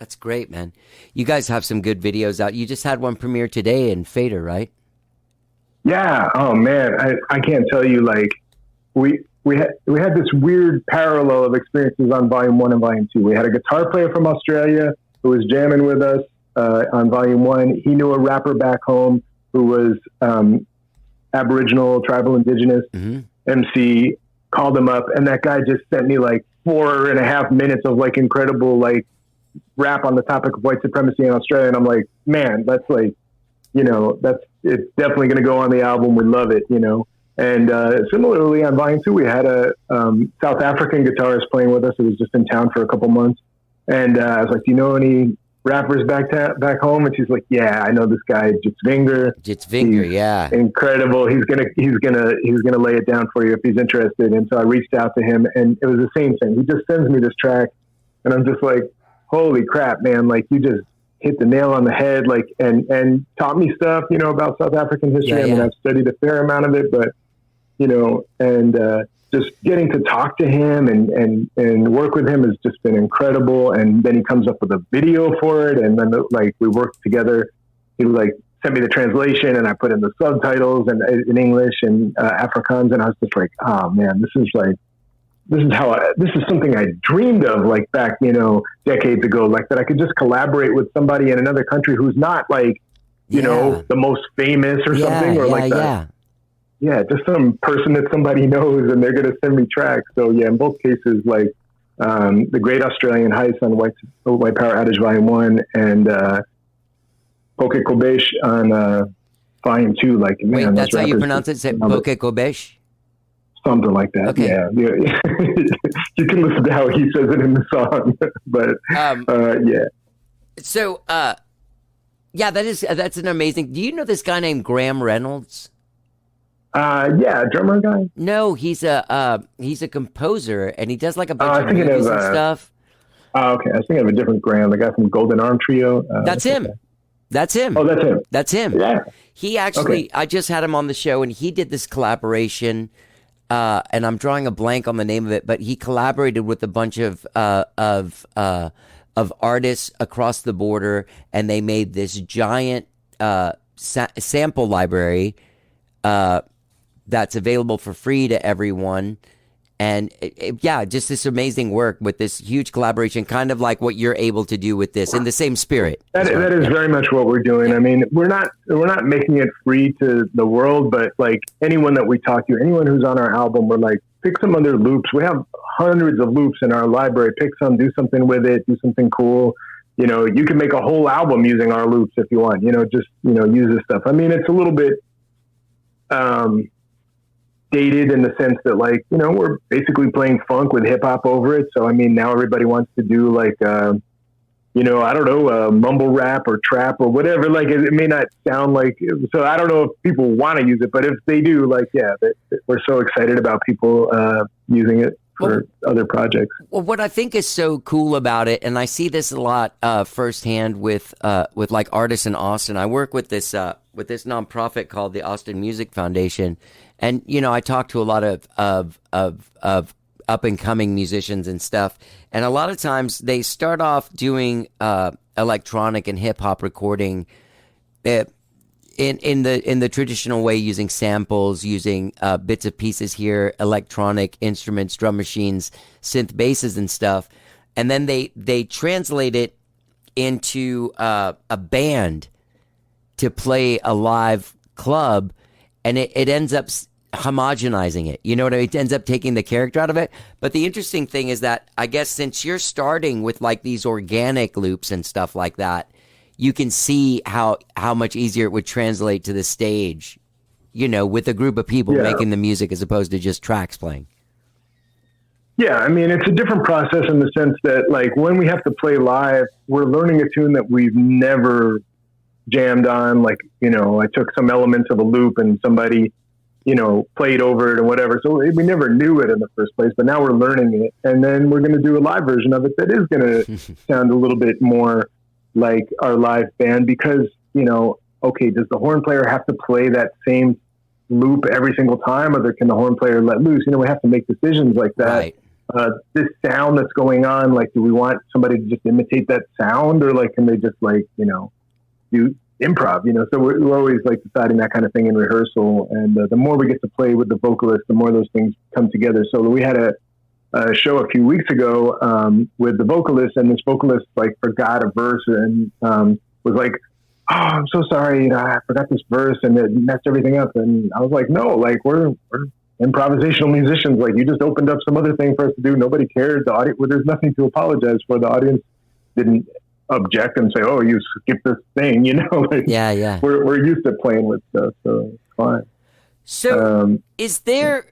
That's great, man. You guys have some good videos out. You just had one premiere today in Fader, right? Yeah. Oh man, I can't tell you. Like, we had this weird parallel of experiences on Volume 1 and Volume 2. We had a guitar player from Australia who was jamming with us on Volume 1. He knew a rapper back home who was Aboriginal, tribal, indigenous MC. Called him up, and that guy just sent me like 4.5 minutes of like incredible like rap on the topic of white supremacy in Australia. And I'm like, man, that's like, it's definitely going to go on the album. We love it, And similarly, on Volume 2, we had a South African guitarist playing with us. It was just in town for a couple months. And I was like, do you know any rappers back home? And she's like, yeah, I know this guy, Jitzvinger. Yeah. Incredible. He's gonna lay it down for you if he's interested. And so I reached out to him, and it was the same thing. He just sends me this track, and I'm just like, holy crap, man. Like, you just hit the nail on the head, like, and taught me stuff, about South African history. Yeah, I mean, I've studied a fair amount of it, but, and just getting to talk to him and work with him has just been incredible. And then he comes up with a video for it. And then we worked together. He sent me the translation, and I put in the subtitles and in English and Afrikaans. And I was just like, oh man, this is something I dreamed of back, decades ago, that I could just collaborate with somebody in another country who's not the most famous or something, or that. Yeah, just some person that somebody knows, and they're going to send me tracks. So yeah, in both cases, The Great Australian Heist on White Power Outage Volume 1 and Poke Kobesh on Volume 2. Wait, that's how you pronounce it? Is it Poke Kobesh? Something like that. Okay. Yeah. You can listen to how he says it in the song, but yeah. So, that's an amazing. Do you know this guy named Graham Reynolds? Yeah, drummer guy. No, he's a composer, and he does a bunch of movies and stuff. Okay, I was thinking of a different Graham, the guy from Golden Arm Trio. That's him. Okay. That's him. Oh, that's him. That's him. Yeah. He actually, I just had him on the show, and he did this collaboration. And I'm drawing a blank on the name of it, but he collaborated with a bunch of artists across the border, and they made this giant sample library that's available for free to everyone. And just this amazing work with this huge collaboration, kind of like what you're able to do with this in the same spirit. That is very much what we're doing. I mean, we're not making it free to the world, but anyone that we talk to, anyone who's on our album, we're pick some other loops. We have hundreds of loops in our library. Pick some, do something with it, do something cool. You can make a whole album using our loops if you want. Just use this stuff. I mean, it's a little bit dated in the sense that we're basically playing funk with hip hop over it. So I mean, now everybody wants to do I don't know, mumble rap or trap or whatever. It may not sound so I don't know if people want to use it, but if they do, we're so excited about people using it for other projects. Well, what I think is so cool about it, and I see this a lot firsthand with artists in Austin. I work with this nonprofit called the Austin Music Foundation. And, I talk to a lot of up and coming musicians and stuff. And a lot of times they start off doing electronic and hip hop recording in the traditional way, using samples, using bits and pieces here, electronic instruments, drum machines, synth basses and stuff. And then they translate it into a band to play a live club, and it ends up homogenizing it. You know what I mean? It ends up taking the character out of it. But the interesting thing is that I guess since you're starting with these organic loops and stuff like that, you can see how much easier it would translate to the stage, with a group of people making the music as opposed to just tracks playing. Yeah, I mean, it's a different process in the sense that when we have to play live, we're learning a tune that we've never jammed on. I took some elements of a loop and somebody played over it and whatever. So we never knew it in the first place, but now we're learning it. And then we're going to do a live version of it that is going to sound a little bit more like our live band because, okay, does the horn player have to play that same loop every single time, or can the horn player let loose? We have to make decisions like that. Right. This sound that's going on, do we want somebody to just imitate that sound, or can they just do improv, so we're always deciding that kind of thing in rehearsal. And the more we get to play with the vocalist, the more those things come together. So we had a show a few weeks ago with the vocalist, and this vocalist forgot a verse and was like, "Oh, I'm so sorry, I forgot this verse," and it messed everything up. And I was like, "No, we're improvisational musicians. You just opened up some other thing for us to do. Nobody cared. The audience, there's nothing to apologize for. The audience didn't object and say, "Oh, you skipped this thing," Yeah. We're used to playing with stuff, so it's fine. So is there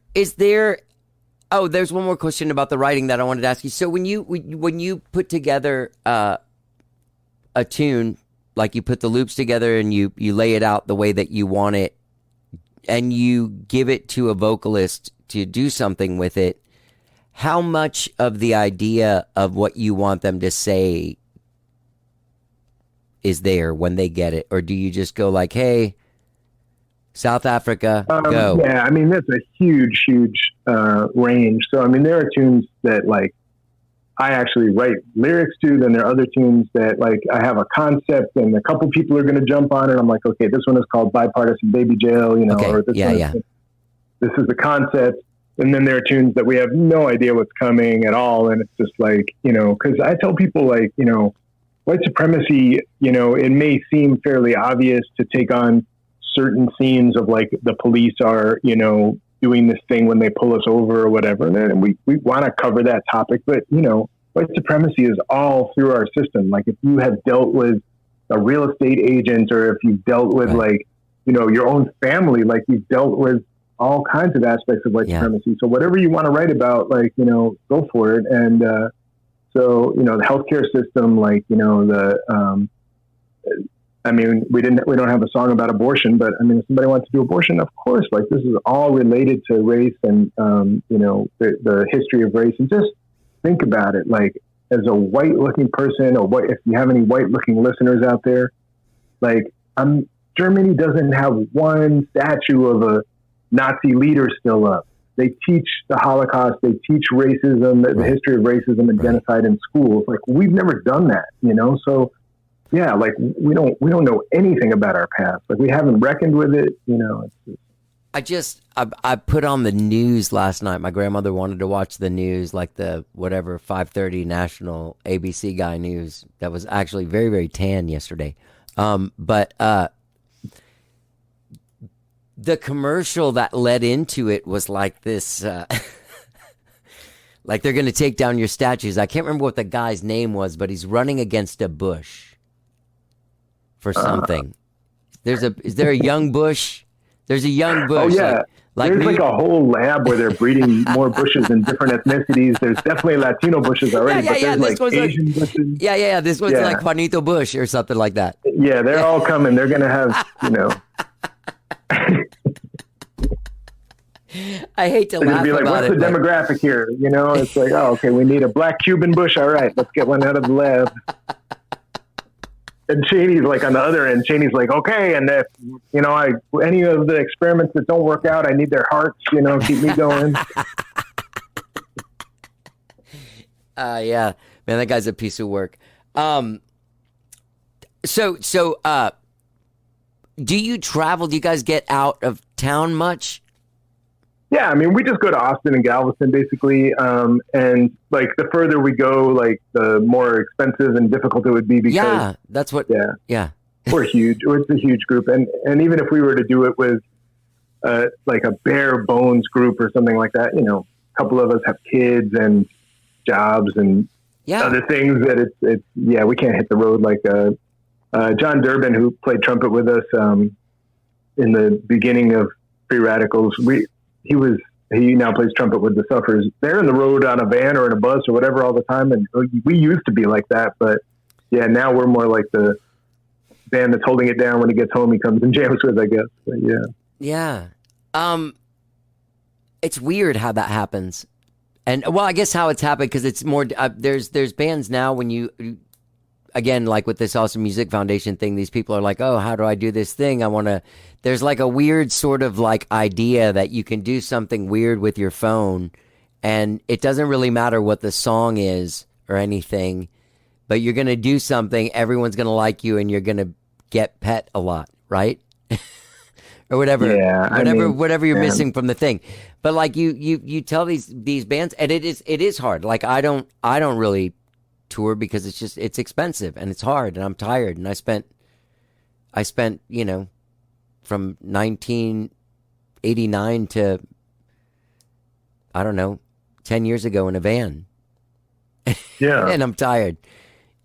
oh, there's one more question about the writing that I wanted to ask you. So when you put together a tune, like you put the loops together and you lay it out the way that you want it, and you give it to a vocalist to do something with it, how much of the idea of what you want them to say is there when they get it? Or do you just go like, hey, South Africa, go? Yeah, I mean, that's a huge range. So, I mean, there are tunes that, like, I actually write lyrics to. Then there are other tunes that, like, I have a concept and a couple people are going to jump on it. I'm like, okay, this one is called Bipartisan Baby Jail, you know, Okay. or this Yeah. this is the concept. And then there are tunes that we have no idea what's coming at all. And it's just like, you know, because I tell people, like, you know, white supremacy, you know, it may seem fairly obvious to take on certain scenes of, like, the police are, you know, doing this thing when they pull us over or whatever. And we want to cover that topic. But, you know, white supremacy is all through our system. Like, if you have dealt with a real estate agent, or if you've dealt with, like, you know, your own family, like, you've dealt with all kinds of aspects of white supremacy. So whatever you want to write about, like, you know, go for it. And so, you know, the healthcare system, like, you know, I mean, we don't have a song about abortion, but I mean, if somebody wants to do abortion, of course, like, this is all related to race and, you know, the history of race. And just think about it, like, as a white looking person, or if you have any white looking listeners out there, like, Germany doesn't have one statue of a Nazi leader still up. They teach the Holocaust, they teach racism, the history of racism and genocide in schools. Like, we've never done that, you know? So yeah, like, we don't know anything about our past. Like, we haven't reckoned with it, you know. I put on the news last night. My grandmother wanted to watch the news, like the 5:30 national ABC guy news. That was actually very, very tan yesterday. But the commercial that led into it was like this, like, they're going to take down your statues. I can't remember what the guy's name was, but he's running against a bush for something. Is there a young bush? There's a young bush. Oh yeah. There's like a whole lab where they're breeding more bushes in different ethnicities. There's definitely Latino bushes already, but there's like Asian bushes. Yeah. This one's like Juanito Bush or something like that. Yeah, they're all coming. They're going to have, you know. I hate to laugh be like, about what's the demographic here? You know, it's like, oh, okay, we need a black Cuban bush. All right, let's get one out of the lab. And Cheney's like on the other end. Cheney's like, okay, and if, you know, any of the experiments that don't work out, I need their hearts, you know, keep me going. Yeah, man, that guy's a piece of work. So, do you travel? Do you guys get out of town much? Yeah, I mean, we just go to Austin and Galveston, basically. And, like, the further we go, like, the more expensive and difficult it would be because... that's what... Yeah. We're huge. It's a huge group. And even if we were to do it with, like, a bare bones group or something like that, you know, a couple of us have kids and jobs and other things that it's we can't hit the road like... John Durbin, who played trumpet with us in the beginning of Free Radicals, he now plays trumpet with the Sufferers. They're in the road on a van or in a bus or whatever all the time, and we used to be like that, but yeah, now we're more like the band that's holding it down. When he gets home, he comes and jams with, I guess. But yeah. It's weird how that happens, and well, I guess how it's happened because it's more. There's bands now when you. Again, like with this Awesome Music Foundation thing, these people are like, oh, how do I do this thing? There's like a weird sort of like idea that you can do something weird with your phone and it doesn't really matter what the song is or anything, but you're going to do something, everyone's going to like you and you're going to get pet a lot, right? Or whatever, whatever you're missing from the thing. But like you tell these bands, and it is hard. Like I don't really tour because it's expensive and it's hard and I'm tired and I spent you know from 1989 to I don't know 10 years ago in a van and I'm tired.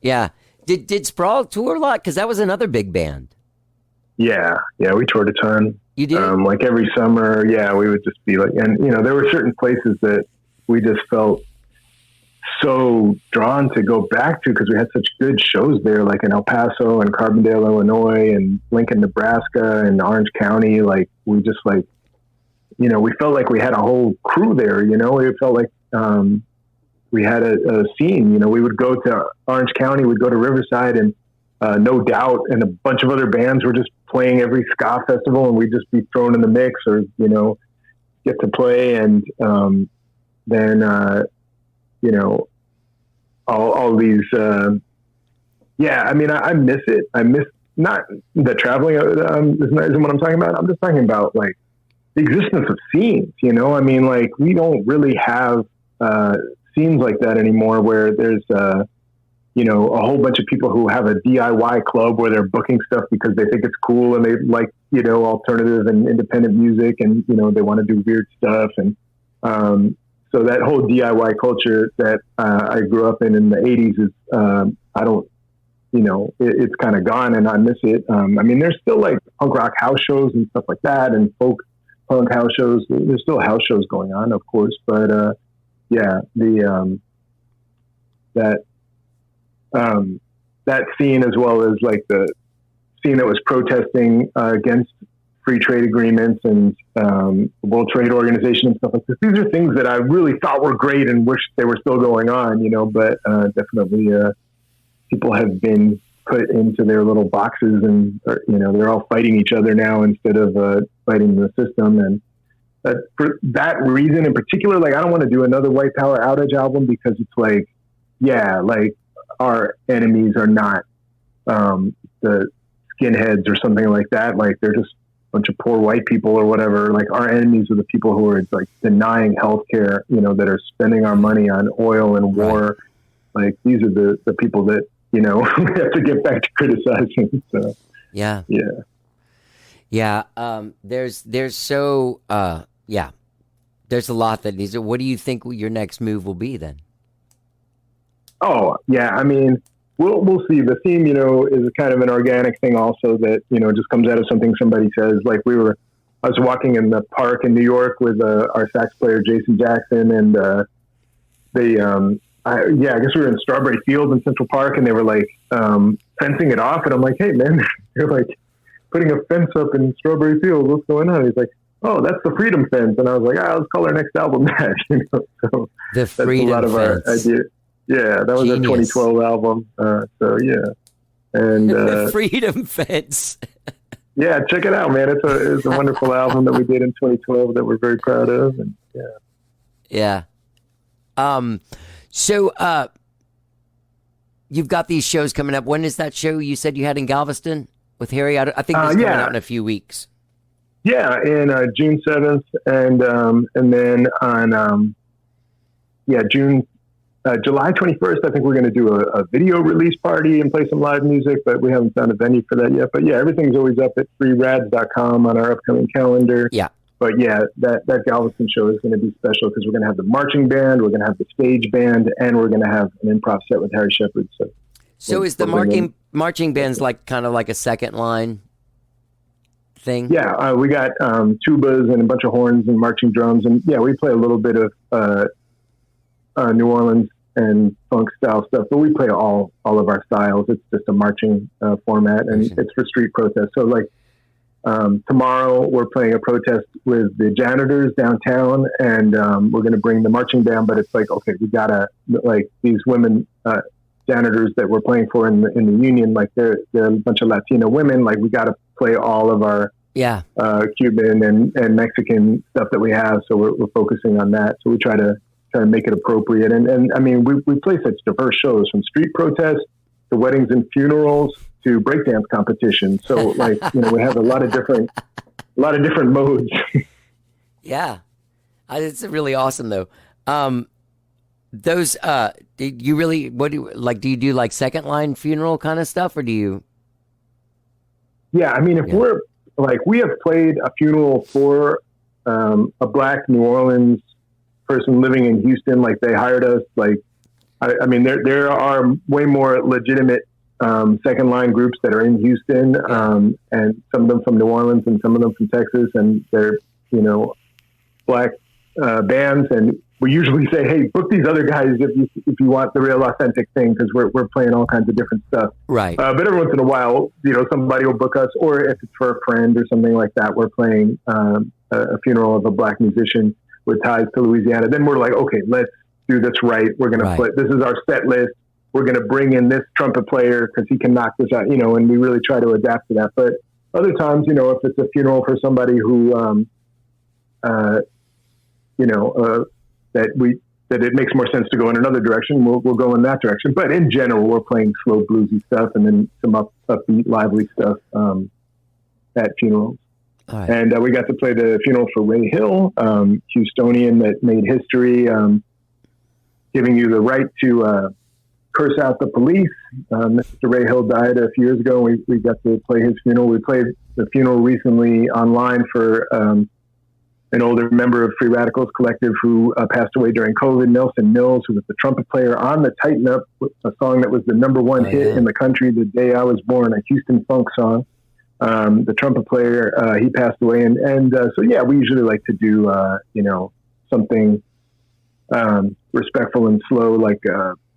Did Sprawl tour a lot? Because that was another big band. Yeah, we toured a ton. You did? Like every summer, yeah, we would just be like, and there were certain places that we just felt so drawn to go back to because we had such good shows there, like in El Paso and Carbondale, Illinois, and Lincoln, Nebraska, and Orange County. Like we just like, we felt like we had a whole crew there. We felt like we had a scene. We would go to Orange County, we'd go to Riverside, and No Doubt and a bunch of other bands were just playing every ska festival, and we'd just be thrown in the mix or get to play, and then all these I miss it. I miss not the traveling isn't what I'm talking about. I'm just talking about like the existence of scenes. Like we don't really have scenes like that anymore where there's a whole bunch of people who have a DIY club where they're booking stuff because they think it's cool and they like, alternative and independent music, and, they want to do weird stuff. And, so that whole DIY culture that, I grew up in the 80s is, it's kind of gone, and I miss it. There's still like punk rock house shows and stuff like that, and folk punk house shows. There's still house shows going on, of course, but, that scene, as well as like the scene that was protesting against free trade agreements and the World Trade Organization and stuff like this. These are things that I really thought were great and wish they were still going on, but definitely people have been put into their little boxes, and they're all fighting each other now instead of fighting the system. And for that reason in particular, like I don't want to do another White Power Outage album because it's like, our enemies are not the skinheads or something like that. Like they're just a bunch of poor white people or whatever. Like our enemies are the people who are like denying healthcare, that are spending our money on oil and war. Right. Like these are the people that, we have to get back to criticizing. So, yeah. There's a lot that needs to, what do you think your next move will be then? Oh, yeah. We'll see. The theme, is kind of an organic thing also that, just comes out of something somebody says. Like I was walking in the park in New York with our sax player, Jason Jackson, and I guess we were in Strawberry Fields in Central Park, and they were like fencing it off. And I'm like, hey, man, you're like putting a fence up in Strawberry Fields. What's going on? He's like, oh, that's the Freedom Fence. And I was like, let's call our next album that. So the Freedom Fence. Our idea. Yeah, that was Genius. a 2012 album. So yeah, and the Freedom Fence. Yeah, check it out, man. It's a wonderful album that we did in 2012 that we're very proud of, and yeah. So you've got these shows coming up. When is that show you said you had in Galveston with Harry? I think it's coming out in a few weeks. Yeah, in June 7th, and then on July 21st, I think we're going to do a video release party and play some live music, but we haven't found a venue for that yet. But yeah, everything's always up at freerads.com on our upcoming calendar. Yeah. But yeah, that Galveston show is going to be special because we're going to have the marching band, we're going to have the stage band, and we're going to have an improv set with Harry Shepherd. So is the marching band's like kind of like a second line thing? Yeah, we got tubas and a bunch of horns and marching drums, and yeah, we play a little bit of New Orleans and funk style stuff, but we play all of our styles. It's just a marching format, and it's for street protest. So like tomorrow we're playing a protest with the janitors downtown, and we're going to bring the marching band, but it's like, okay, we gotta, like, these women janitors that we're playing for in the union, like they're a bunch of Latina women, like we got to play all of our Cuban and Mexican stuff that we have. So we're focusing on that. So we try to make it appropriate. And I mean, we play such diverse shows, from street protests to weddings and funerals to breakdance competitions. So like, we have a lot of different modes. Yeah. It's really awesome though. Those, do you really, do you do like second line funeral kind of stuff, or do you? Yeah. I mean, if we're like, we have played a funeral for a Black New Orleans person living in Houston. Like they hired us. Like, I mean, there are way more legitimate second line groups that are in Houston, and some of them from New Orleans and some of them from Texas, and they're, black bands. And we usually say, hey, book these other guys if you want the real authentic thing, because we're playing all kinds of different stuff. Right. But every once in a while, somebody will book us, or if it's for a friend or something like that, we're playing a funeral of a black musician with ties to Louisiana. Then we're like, okay, let's do this right. We're going to play. This is our set list. We're going to bring in this trumpet player because he can knock this out, and we really try to adapt to that. But other times, if it's a funeral for somebody who, that it makes more sense to go in another direction, we'll go in that direction. But in general, we're playing slow bluesy stuff and then some upbeat, lively stuff at funerals. Right. And we got to play the funeral for Ray Hill, Houstonian that made history, giving you the right to curse out the police. Mr. Ray Hill died a few years ago. We got to play his funeral. We played the funeral recently online for an older member of Free Radicals Collective who passed away during COVID, Nelson Mills, who was the trumpet player on the Tighten Up, a song that was the number one hit in the country the day I was born, a Houston funk song. The trumpet player, he passed away. And so, we usually like to do, something respectful and slow, like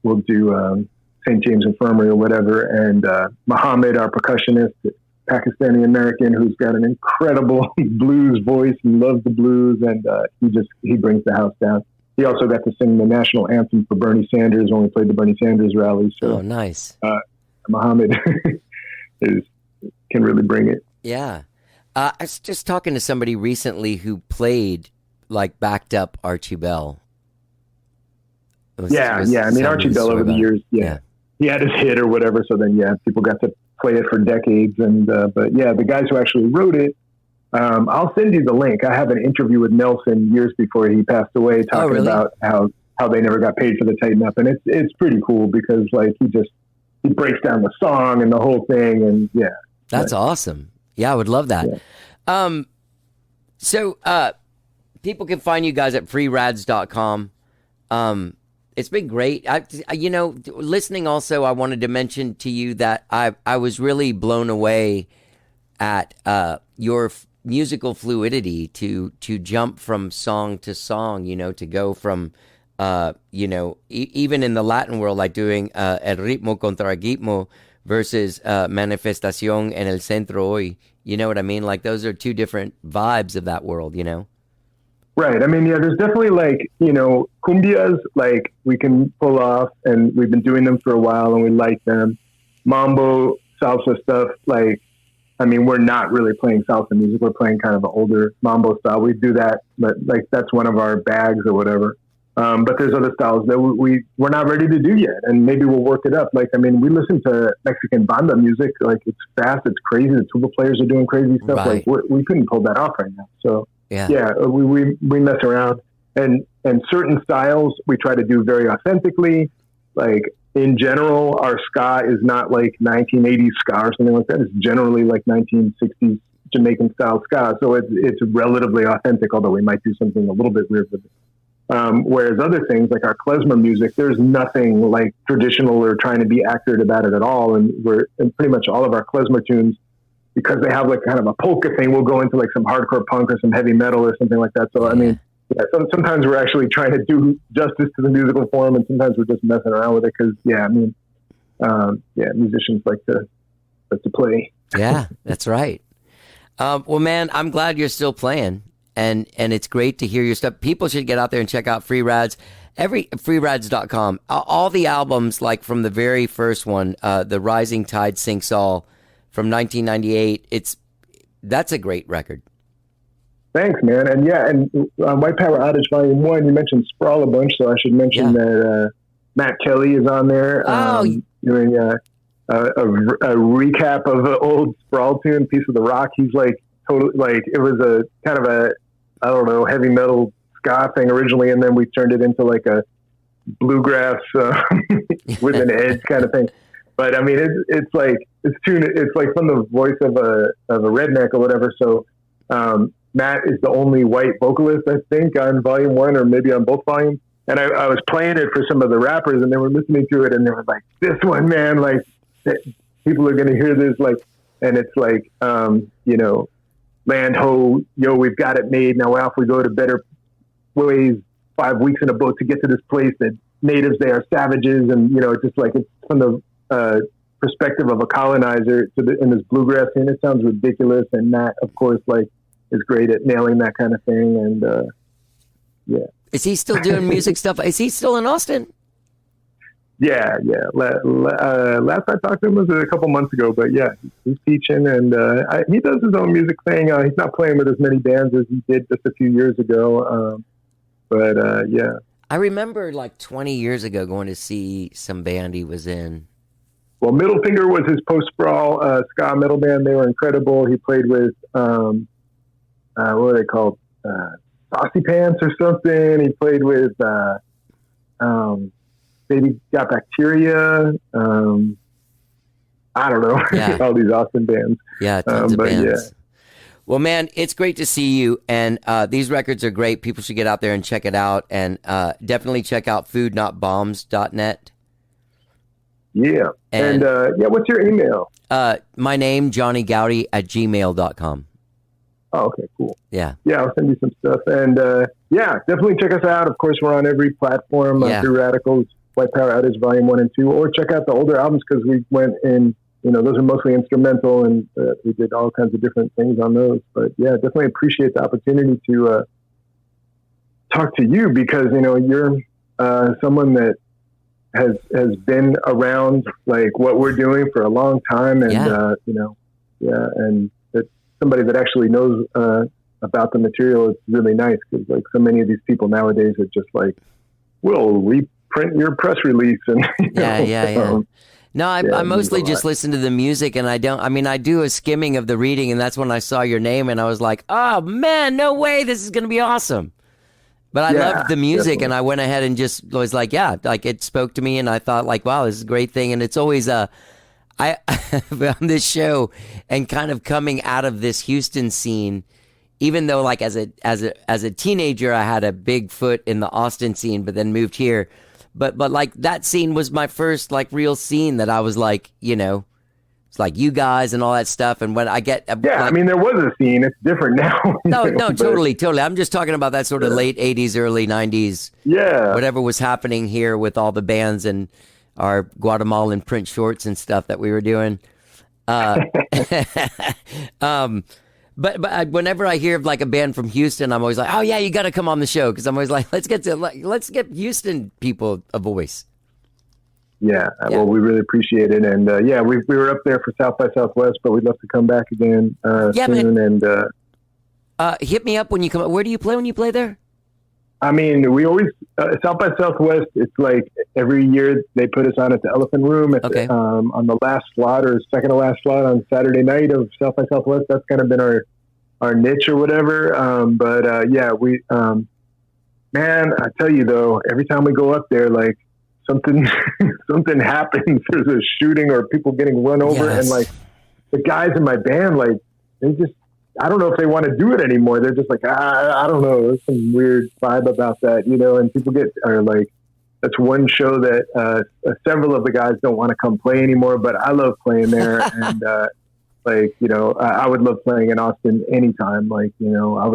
we'll do St. James Infirmary or whatever. And Muhammad, our percussionist, Pakistani American, who's got an incredible blues voice and loves the blues, and he brings the house down. He also got to sing the national anthem for Bernie Sanders when we played the Bernie Sanders rally. So, nice. Muhammad can really bring it. Yeah. I was just talking to somebody recently who played, backed up Archie Bell. I mean, Archie Bell over the years, he had his hit or whatever. So then, people got to play it for decades. And, but the guys who actually wrote it, I'll send you the link. I have an interview with Nelson years before he passed away talking about how they never got paid for the Tighten Up. And it's pretty cool because he breaks down the song and the whole thing. And that's awesome. Yeah. I would love that. Yeah. So, people can find you guys at freerads.com. It's been great. Listening also, I wanted to mention to you that I was really blown away at your musical fluidity to jump from song to song, to go from, even in the Latin world, like doing El ritmo contra el ritmo versus manifestación en el centro hoy. You know what I mean? Like those are two different vibes of that world, Right. I mean, there's definitely cumbias, we can pull off, and we've been doing them for a while and we like them. Mambo, salsa stuff, we're not really playing salsa music. We're playing kind of an older mambo style. We do that, but that's one of our bags or whatever. But there's other styles that we're not ready to do yet, and maybe we'll work it up. We listen to Mexican banda music. It's fast, it's crazy. The tuba players are doing crazy stuff. Right. We couldn't pull that off right now. So. Yeah, we mess around, and certain styles we try to do very authentically. In general, our ska is not 1980s ska or something like that. It's generally 1960s Jamaican style ska, so it's relatively authentic. Although we might do something a little bit weird with it. Whereas other things like our klezmer music, there's nothing traditional or trying to be accurate about it at all. And pretty much all of our klezmer tunes, because they have kind of a polka thing, we'll go into some hardcore punk or some heavy metal or something like that. So, sometimes we're actually trying to do justice to the musical form, and sometimes we're just messing around with it because, musicians like to play. Yeah, that's right. Well, man, I'm glad you're still playing, and it's great to hear your stuff. People should get out there and check out Free Rads. Freerads.com. All the albums, from the very first one, The Rising Tide Sinks All, from 1998. That's a great record. Thanks, man. And White Power Outage Volume 1, you mentioned Sprawl a bunch, so I should mention that Matt Kelly is on there doing a recap of an old Sprawl tune, Piece of the Rock. He's totally it was a kind of a, I don't know, heavy metal ska thing originally, and then we turned it into a bluegrass with an edge kind of thing. But I mean, it's from the voice of a redneck or whatever. So Matt is the only white vocalist, I think, on Volume 1 or maybe on both volumes. And I was playing it for some of the rappers, and they were listening to it, and they were like, "This one, man, people are going to hear this like, and it's like, you know, land ho, yo, we've got it made. Now off we go to better ways, 5 weeks in a boat to get to this place that natives, they are savages. And, you know, it's just like, it's from the perspective of a colonizer in this bluegrass scene. It sounds ridiculous. And Matt, of course, like, is great at nailing that kind of thing. And, yeah. Is he still doing music stuff? Is he still in Austin? Yeah. Last I talked to him was a couple months ago, but yeah, he's teaching and he does his own music thing. He's not playing with as many bands as he did just a few years ago. But yeah. I remember like 20 years ago going to see some band he was in. Well, Middle Finger was his post-sprawl ska metal band. They were incredible. He played with, what are they called? Saucy Pants or something. He played with Baby Got Bacteria. I don't know. Yeah. All these Austin bands. Yeah, tons of bands. Yeah. Well, man, it's great to see you. And these records are great. People should get out there and check it out. And definitely check out foodnotbombs.net. Yeah. And what's your email? My name, johnnygowdy@gmail.com. Oh, okay, cool. Yeah. Yeah, I'll send you some stuff. And yeah, definitely check us out. Of course, we're on every platform. Free Radicals, White Power Outage Volume 1 and 2. Or check out the older albums because we went in, you know, those are mostly instrumental and we did all kinds of different things on those. But yeah, definitely appreciate the opportunity to talk to you because, you know, you're someone that has been around like what we're doing for a long time. And, you know, and it's somebody that actually knows about the material. It's really nice because like so many of these people nowadays are just like, we'll reprint your press release. And No, I mostly just listen to the music and I do a skimming of the reading and that's when I saw your name and I was like, oh man, no way, this is going to be awesome. But I loved the music and I went ahead and just was like, like it spoke to me and I thought like, wow, this is a great thing. And it's always I on this show and kind of coming out of this Houston scene, even though like as a teenager, I had a big foot in the Austin scene, but then moved here. But like that scene was my first like real scene that I was like, you know, it's like you guys and all that stuff. And when I get, I mean, there was a scene. It's different now. No, totally. I'm just talking about that sort of late 80s, early 90s. Yeah. Whatever was happening here with all the bands and our Guatemalan print shorts and stuff that we were doing. But whenever I hear of like a band from Houston, I'm always like, oh yeah, you got to come on the show because I'm always like, let's get Houston people a voice. Yeah, well, we really appreciate it, and we were up there for South by Southwest, but we'd love to come back again soon. Man. And hit me up when you come. Where do you play when you play there? I mean, we always South by Southwest. It's like every year they put us on at the Elephant Room on the last slot or second to last slot on Saturday night of South by Southwest. That's kind of been our niche or whatever. We man, I tell you though, every time we go up there, like something happens. There's a shooting or people getting run over, and like the guys in my band, like they just. I don't know if they want to do it anymore. They're just like, I don't know. There's some weird vibe about that, you know, and people are like, that's one show that several of the guys don't want to come play anymore, but I love playing there. And like, you know, I would love playing in Austin anytime. Like, you know, I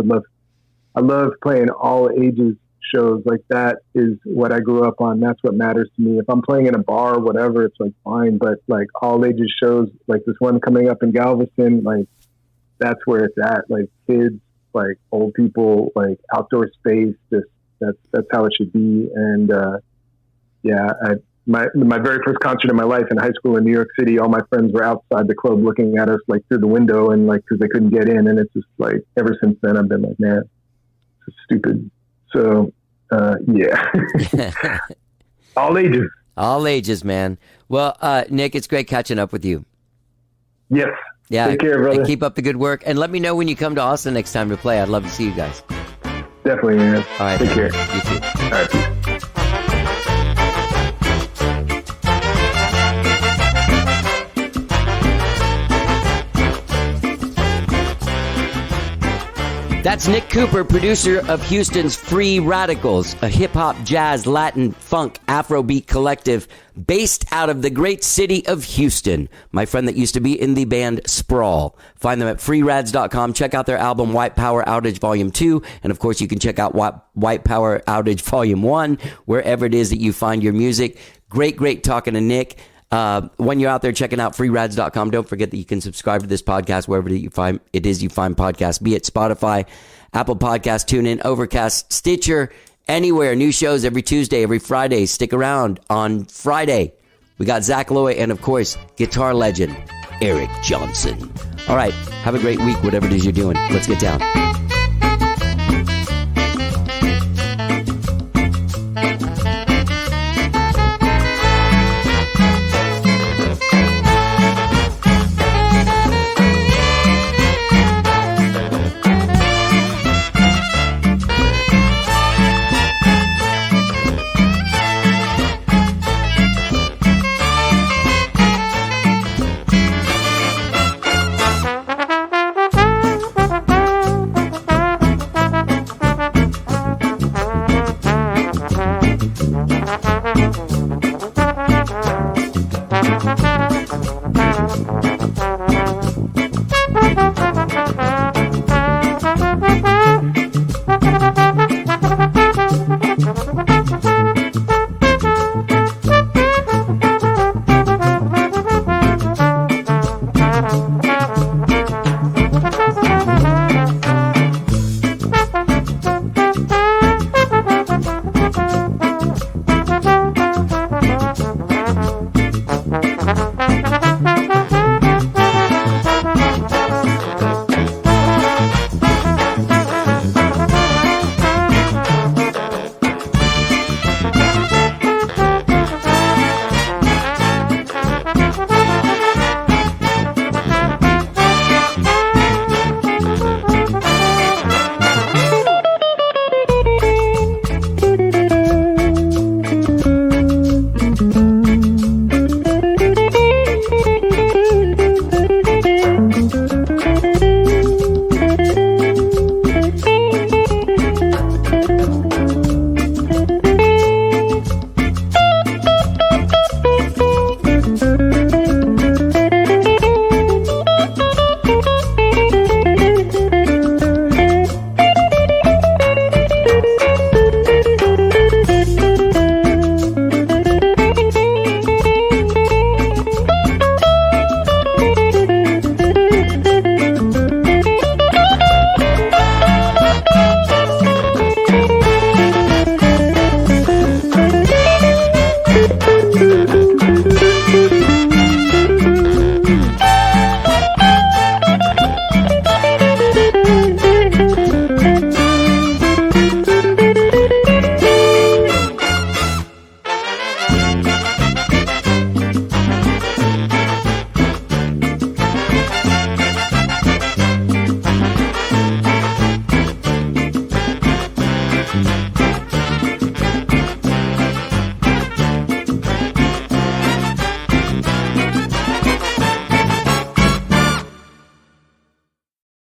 love playing all ages shows. Like that is what I grew up on. That's what matters to me. If I'm playing in a bar or whatever, it's like fine. But like all ages shows, like this one coming up in Galveston, like, that's where it's at, like kids, like old people, like outdoor space. That's how it should be. And my very first concert in my life in high school in New York City, all my friends were outside the club looking at us like through the window and like because they couldn't get in. And it's just like ever since then I've been like, man, it's stupid. So all ages, man. Well, Nick, it's great catching up with you. Yes. Yeah, take care, brother. And keep up the good work. And let me know when you come to Austin next time to play. I'd love to see you guys. Definitely, man. All right. Take care. You too. All right. That's Nick Cooper, producer of Houston's Free Radicals, a hip-hop, jazz, Latin, funk, Afrobeat collective based out of the great city of Houston. My friend that used to be in the band Sprawl. Find them at freerads.com. Check out their album White Power Outage Volume 2. And, of course, you can check out White Power Outage Volume 1, wherever it is that you find your music. Great talking to Nick. When you're out there checking out freerads.com, don't forget that you can subscribe to this podcast wherever you find podcasts, be it Spotify, Apple Podcasts, TuneIn, Overcast, Stitcher, anywhere. New shows every Tuesday, every Friday. Stick around. On Friday, we got Zach Loy and, of course, guitar legend Eric Johnson. All right, have a great week, whatever it is you're doing. Let's get down.